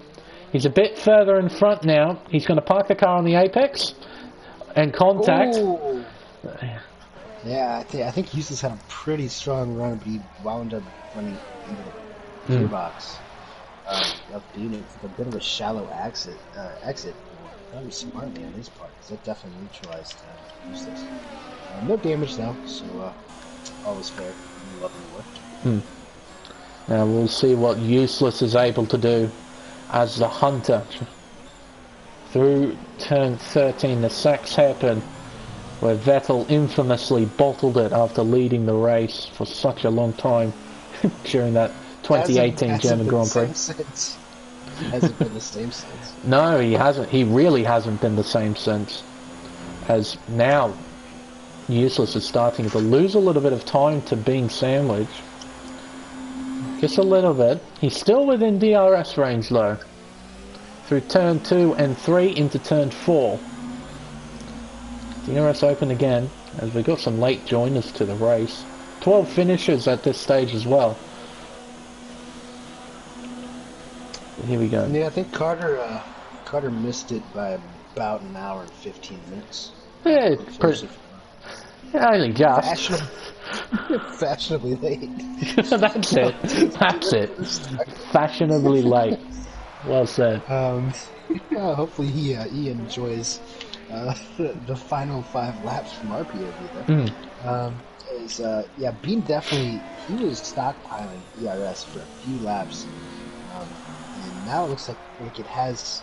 He's a bit further in front now. He's going to park the car on the apex and contact. Ooh. Yeah, I think Useless had a pretty strong run, but he wound up running into the gearbox. Being a bit of a shallow exit. That was smartly on his part, because that definitely neutralized Useless. No damage though, so all was fair. Lovely work. Now we'll see what Useless is able to do as the Hunter. Through turn 13, the Sachs hairpin, where Vettel infamously bottled it after leading the race for such a long time during that 2018 German Grand Prix. Hasn't been the same since. No, he hasn't. He really hasn't been the same since. As now, Useless is starting to lose a little bit of time to Bean Sandwich. Just a little bit. He's still within DRS range though. Through turn 2 and 3 into turn 4. DRS open again, as we got some late joiners to the race. 12 finishers at this stage as well. Here we go. Yeah, I think Carter missed it by about an hour and 15 minutes. Yeah, only just. Fashionably late. That's it. Fashionably late. Well said. Hopefully he enjoys the final 5 laps from our POV there. Bean definitely, he was stockpiling ERS for a few laps. And now it looks like it has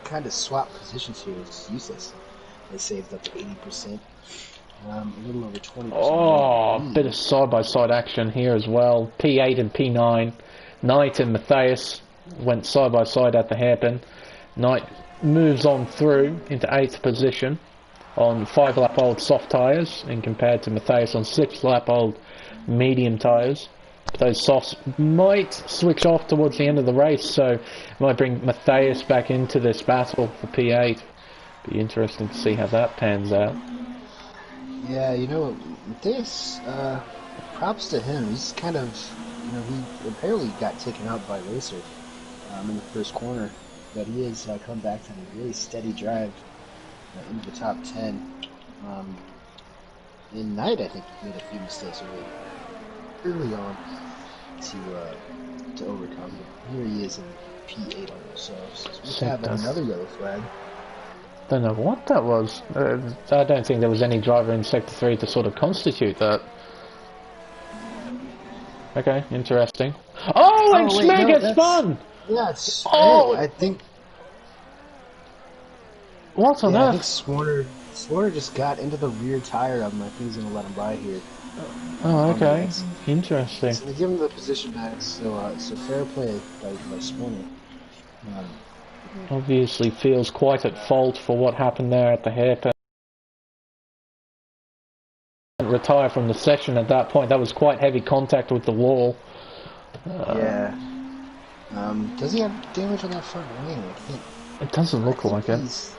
kind of swapped positions here. It's Useless. They saved up to 80%. A little over 20%. Oh, a bit of side-by-side action here as well. P8 and P9. Knight and Matthias went side-by-side at the hairpin. Knight moves on through into 8th position on 5-lap-old soft tyres, and compared to Matthias on 6-lap-old medium tyres. Those softs might switch off towards the end of the race, so might bring Matthias back into this battle for P8. Be interesting to see how that pans out. Yeah, Matthias, props to him. He's kind of, he apparently got taken out by Racer in the first corner, but he has come back to a really steady drive into the top 10. In Night, I think he made a few mistakes early on to overcome. But here he is in P8 on himself. So we have another yellow flag. Don't know what that was. I don't think there was any driver in Sector 3 to sort of constitute that. Okay, interesting. Oh, and Schmeg gets spun! Yeah, it's I think... What on earth? I think Swarner just got into the rear tire of him. I think he's going to let him by here. Oh, okay. Interesting. So they give him the position back, so fair play by Swarner. Obviously feels quite at fault for what happened there at the hairpin. Retire from the session at that point. That was quite heavy contact with the wall. Yeah. Does he have damage on that front wing? It doesn't look like it. Is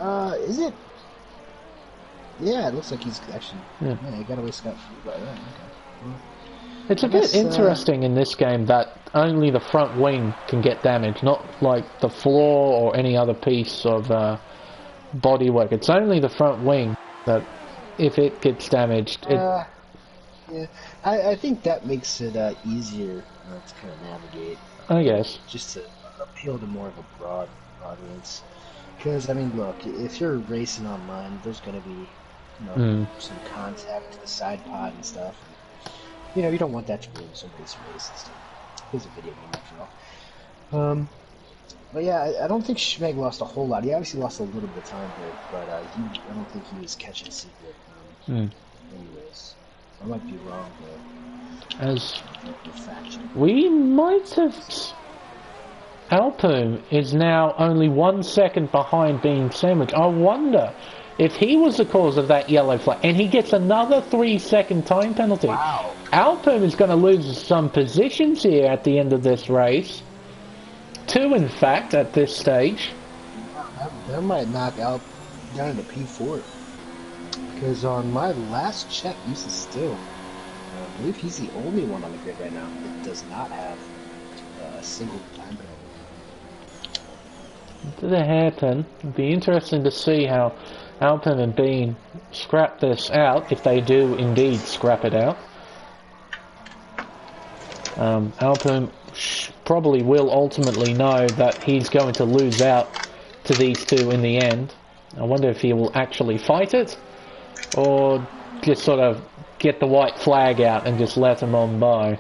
it? Yeah, it looks like he's actually... Yeah, he got away scot-free by that. Okay. It's a bit interesting in this game that only the front wing can get damaged, not like the floor or any other piece of bodywork. It's only the front wing that, if it gets damaged, yeah, I think that makes it easier to kind of navigate. I guess. Just to appeal to more of a broad audience. Because, I mean, look, if you're racing online, there's going to be, some contact to the side pod and stuff. And, you don't want that to ruin somebody's race and stuff. It's a video game after all. But yeah, I don't think Schmeg lost a whole lot. He obviously lost a little bit of time here, but I don't think he was catching secret. Anyways, I might be wrong, but as we might have. Alpoom is now only 1 second behind being sandwiched. I wonder if he was the cause of that yellow flag, and he gets another 3-second time penalty. Wow. Alpoom is going to lose some positions here at the end of this race. 2, in fact, at this stage. That might knock out down into P4. Because on my last check, Usa still, I believe he's the only one on the grid right now that does not have a single time penalty. To the hairpin. It'll be interesting to see how Alpoom and Bean scrap this out, if they do indeed scrap it out. Alpoom probably will ultimately know that he's going to lose out to these two in the end. I wonder if he will actually fight it, or just sort of get the white flag out and just let him on by.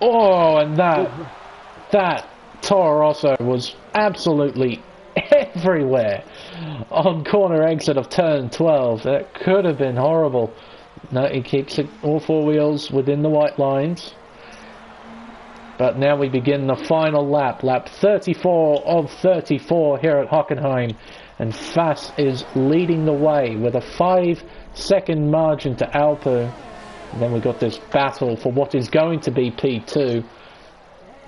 Oh, and that Toro Rosso was absolutely everywhere on corner exit of turn 12. That could have been horrible. No, he keeps it, all 4 wheels within the white lines. But now we begin the final lap. Lap 34 of 34 here at Hockenheim. And Fass is leading the way with a 5-second margin to Alpoom. And then we got this battle for what is going to be P2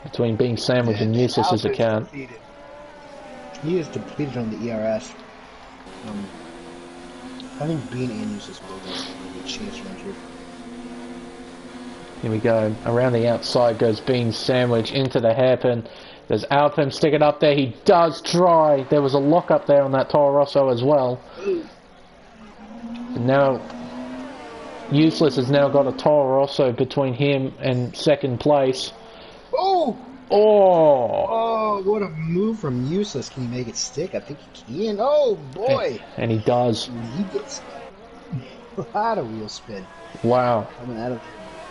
between Being Sandwich and Useless as a can. He is depleted on the ERS. I think Bean and Useless will have a chance around here. Here we go. Around the outside goes Bean Sandwich into the hairpin. There's Alpoom sticking up there. He does try. There was a lock up there on that Toro Rosso as well. And now Useless has now got a Toro Rosso between him and second place. Oh! Oh! Oh, what a move from Useless. Can he make it stick? I think he can. Oh, boy! And he does. He gets a lot of wheel spin. Wow. Coming out of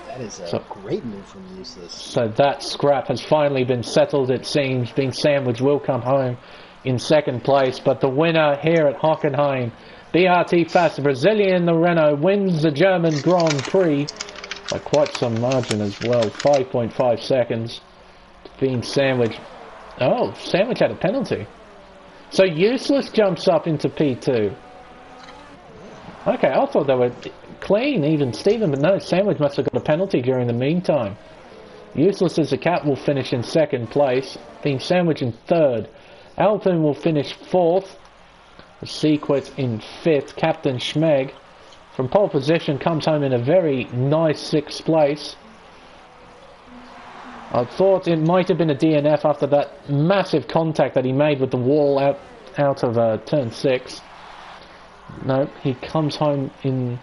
that is a great move from Useless. So that scrap has finally been settled, it seems. Being Sandwich will come home in second place, but the winner here at Hockenheim, BRT Fass, the Brazilian, the Renault, wins the German Grand Prix by quite some margin as well, 5.5 seconds. Being Sandwich. Oh, Sandwich had a penalty. So Useless jumps up into P2. Okay, I thought they were clean, even Steven, but no, Sandwich must have got a penalty during the meantime. Useless as a cat will finish in second place. Being Sandwich in third. Alpoom will finish fourth. Sequit in fifth. Captain Schmeg from pole position comes home in a very nice sixth place. I thought it might have been a DNF after that massive contact that he made with the wall out of turn 6. No, he comes home in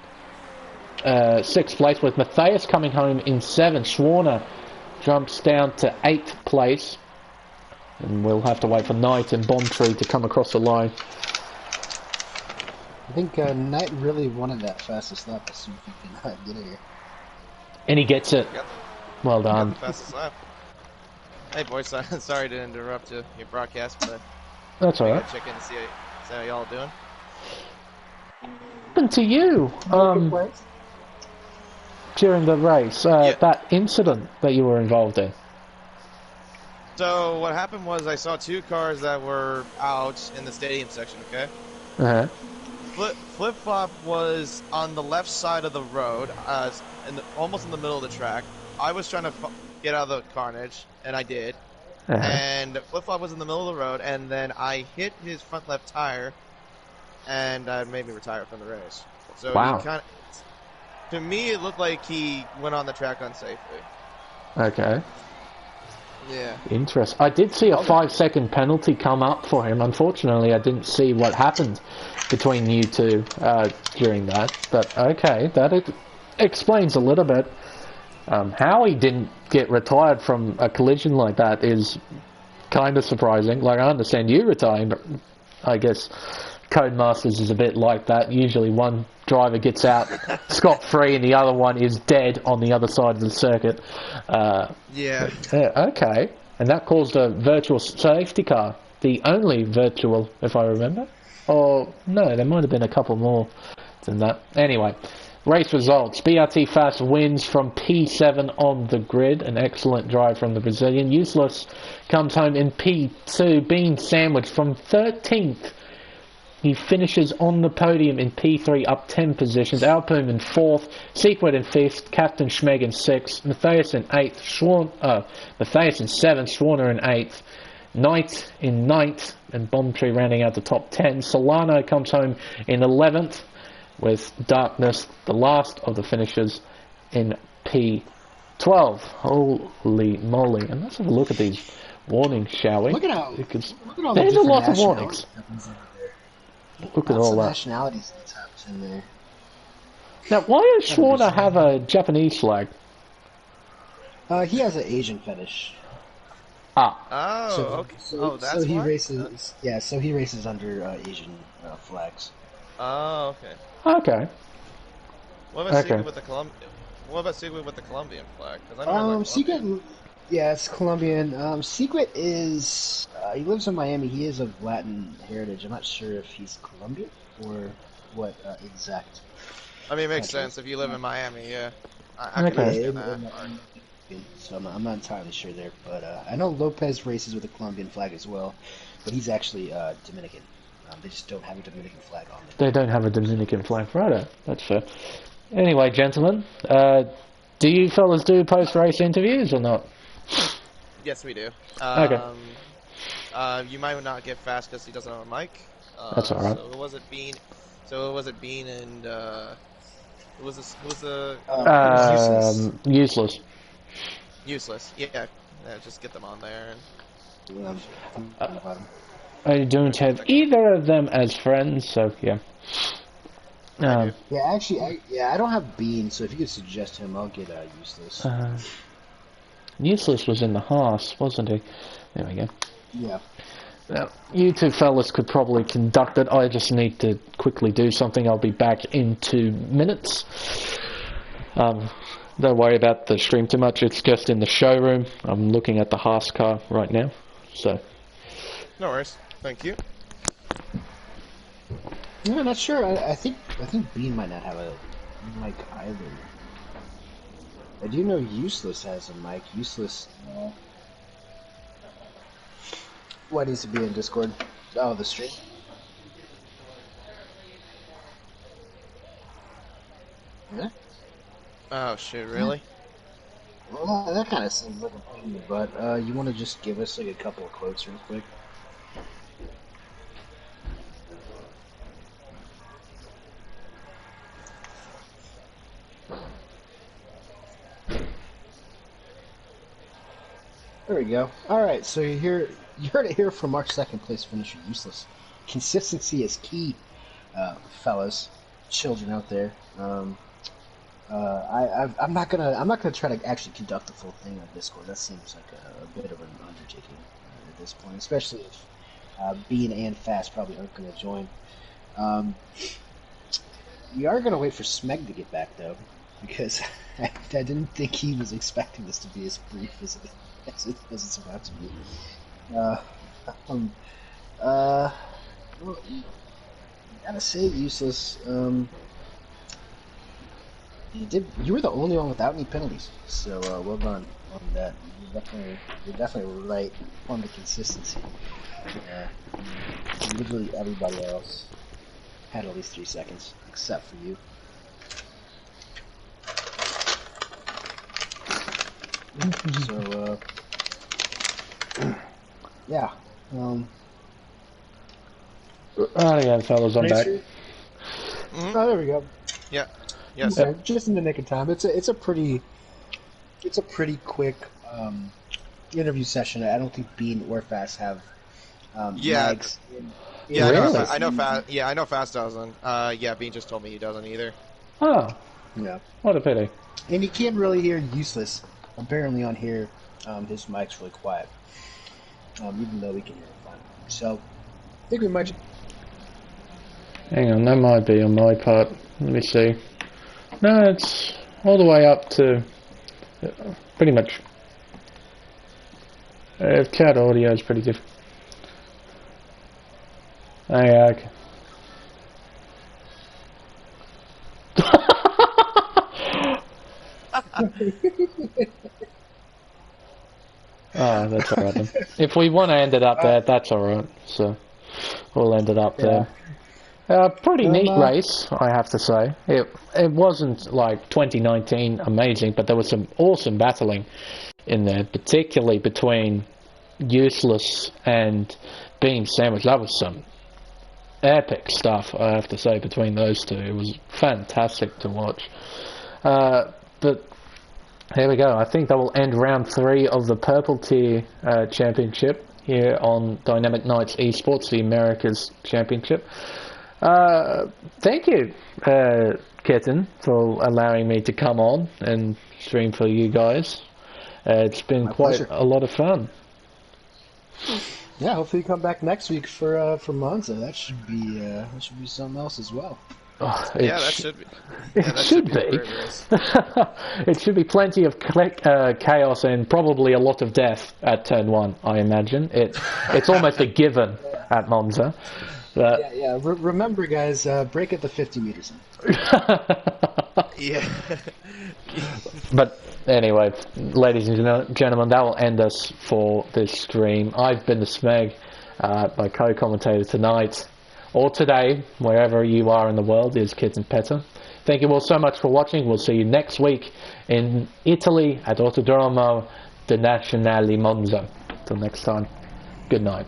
6th place, with Matthias coming home in 7th. Schwarner jumps down to 8th place. And we'll have to wait for Knight and Bombtree to come across the line. I think Knight really wanted that fastest lap as soon as he could get here. And he gets it. Yep. Well done. Fastest lap. Hey boys, sorry to interrupt your broadcast, but that's alright. Check in to see how y'all doing. What happened to you during the race? That incident that you were involved in. So what happened was I saw 2 cars that were out in the stadium section. Okay. Uh-huh. Flip-flop was on the left side of the road, almost in the middle of the track. I was trying to get out of the carnage, and I did. Uh-huh. And Flip-flop was in the middle of the road, and then I hit his front left tire, and made me retire from the race. So wow. To me, it looked like he went on the track unsafely. Okay. Yeah. Interesting. I did see a 5-second penalty come up for him. Unfortunately, I didn't see what happened between you two during that. But okay, that explains a little bit. How he didn't get retired from a collision like that is kind of surprising. Like, I understand you retiring, but I guess Codemasters is a bit like that. Usually one driver gets out scot-free and the other one is dead on the other side of the circuit. Yeah. Okay. And that caused a virtual safety car. The only virtual, if I remember. Or, no, there might have been a couple more than that. Anyway, race results. BRT Fast wins from P7 on the grid. An excellent drive from the Brazilian. Useless comes home in P2, being sandwiched from 13th. He finishes on the podium in P3, up 10 positions. Alpum in 4th, Sequit in 5th, Captain Schmeg in 6th, Matthias in 8th, Matthias in 7th, Schwarner in 8th, Knight in 9th, and Bombtree rounding out the top 10. Solano comes home in 11th, with Darkness, the last of the finishers, in P12. Holy moly. And let's have a look at these warnings, shall we? Look at all there's the a lot of different warnings. Look at all that. Nationalities in there. Now, why does Schwarner have a Japanese flag? He has an Asian fetish. Ah. Oh, okay. That's so he why? races. Yeah, so he races under Asian flags. Oh, okay. Okay. What about Sequit with the What about Sequit with the Colombian flag? 'Cause I know Sequit, yeah, it's Colombian. Sequit is he lives in Miami. He is of Latin heritage. I'm not sure if he's Colombian or what exact. I mean, it makes sense if you live in Miami. Yeah, I can Okay. understand that. So I'm not entirely sure there, but I know Lopez races with a Colombian flag as well, but he's actually Dominican. They just don't have a Dominican flag on it. They don't have a Dominican flag. Righto. That's fair. Anyway, gentlemen, do you fellas do post-race interviews or not? Yes, we do. Okay. You might not get fast because he doesn't have a mic. That's all right. So it wasn't Bean. So it wasn't Bean and it was Useless. Useless. Yeah. Just get them on there. And... I don't have either of them as friends, so yeah. Yeah, actually, I don't have Bean, so if you could suggest him, I'll get Useless. Useless was in the Haas, wasn't he? There we go. Yeah. Now, you two fellas could probably conduct it. I just need to quickly do something. I'll be back in 2 minutes. Don't worry about the stream too much. It's just in the showroom. I'm looking at the Haas car right now. So. No worries. Thank you. No, I'm not sure. I think Bean might not have a mic either. I do know Useless has a mic. Useless. What needs to be in Discord? Oh, the stream. Yeah. Oh shit! Really? Well, that kind of seems like a pain in the butt. You want to just give us like a couple of quotes real quick? There we go. Alright, so you heard it here from March 2nd place finisher, Useless. Consistency is key, fellas, children out there. I'm not gonna try to actually conduct the full thing on Discord. That seems like a bit of an undertaking at this point, especially if Bean and Fast probably aren't gonna join. We are gonna wait for Smeg to get back though, because I didn't think he was expecting this to be as brief as it's about to be. Well, gotta say, Useless. You were the only one without any penalties, so well done on that. You're definitely right on the consistency. Literally everybody else had at least 3 seconds, except for you. So, yeah. Right again, fellas, I'm back. Oh, there we go. Yeah. Yes. Okay, just in the nick of time. It's a pretty quick interview session. I don't think Bean or Fast have Yeah. mics. Yeah, Really? I know Fast. Yeah, I know Fast doesn't. Yeah, Bean just told me he doesn't either. Oh, Yeah, what a pity. and you can't really hear Useless. Apparently on here, his mic's really quiet, even though we can hear him fine. So I think we might. Hang on, that might be on my part. Let me see. No, it's all the way up to pretty much. Chat audio is pretty good. Oh, yeah, okay. Oh, that's alright then. If we want to end it up there, that's alright. So, we'll end it up there. Pretty neat race, I have to say. It wasn't like 2019 amazing, but there was some awesome battling in there, particularly between Useless and Beam Sandwich. That was some epic stuff, I have to say, between those two. It was fantastic to watch. But here we go. I think that will end round 3 of the Purple Tier Championship here on Dynamic Knights Esports, the Americas Championship. Thank you, Kitten, for allowing me to come on and stream for you guys. It's been My quite pleasure. a lot of fun. Yeah, hopefully you come back next week for Monza. That should be something else as well. Oh, Yeah, that should be. It should be. a great race. It should be plenty of chaos and probably a lot of death at turn 1, I imagine. It's almost a given at Monza. Yeah. Remember, guys, break at the 50 meters. Yeah. But anyway, ladies and gentlemen, that will end us for this stream. I've been the Smeg, my co-commentator tonight, or today, wherever you are in the world, is Kitten Petta. Thank you all so much for watching. We'll see you next week in Italy at Autodromo de Nazionale Monza. Till next time, good night.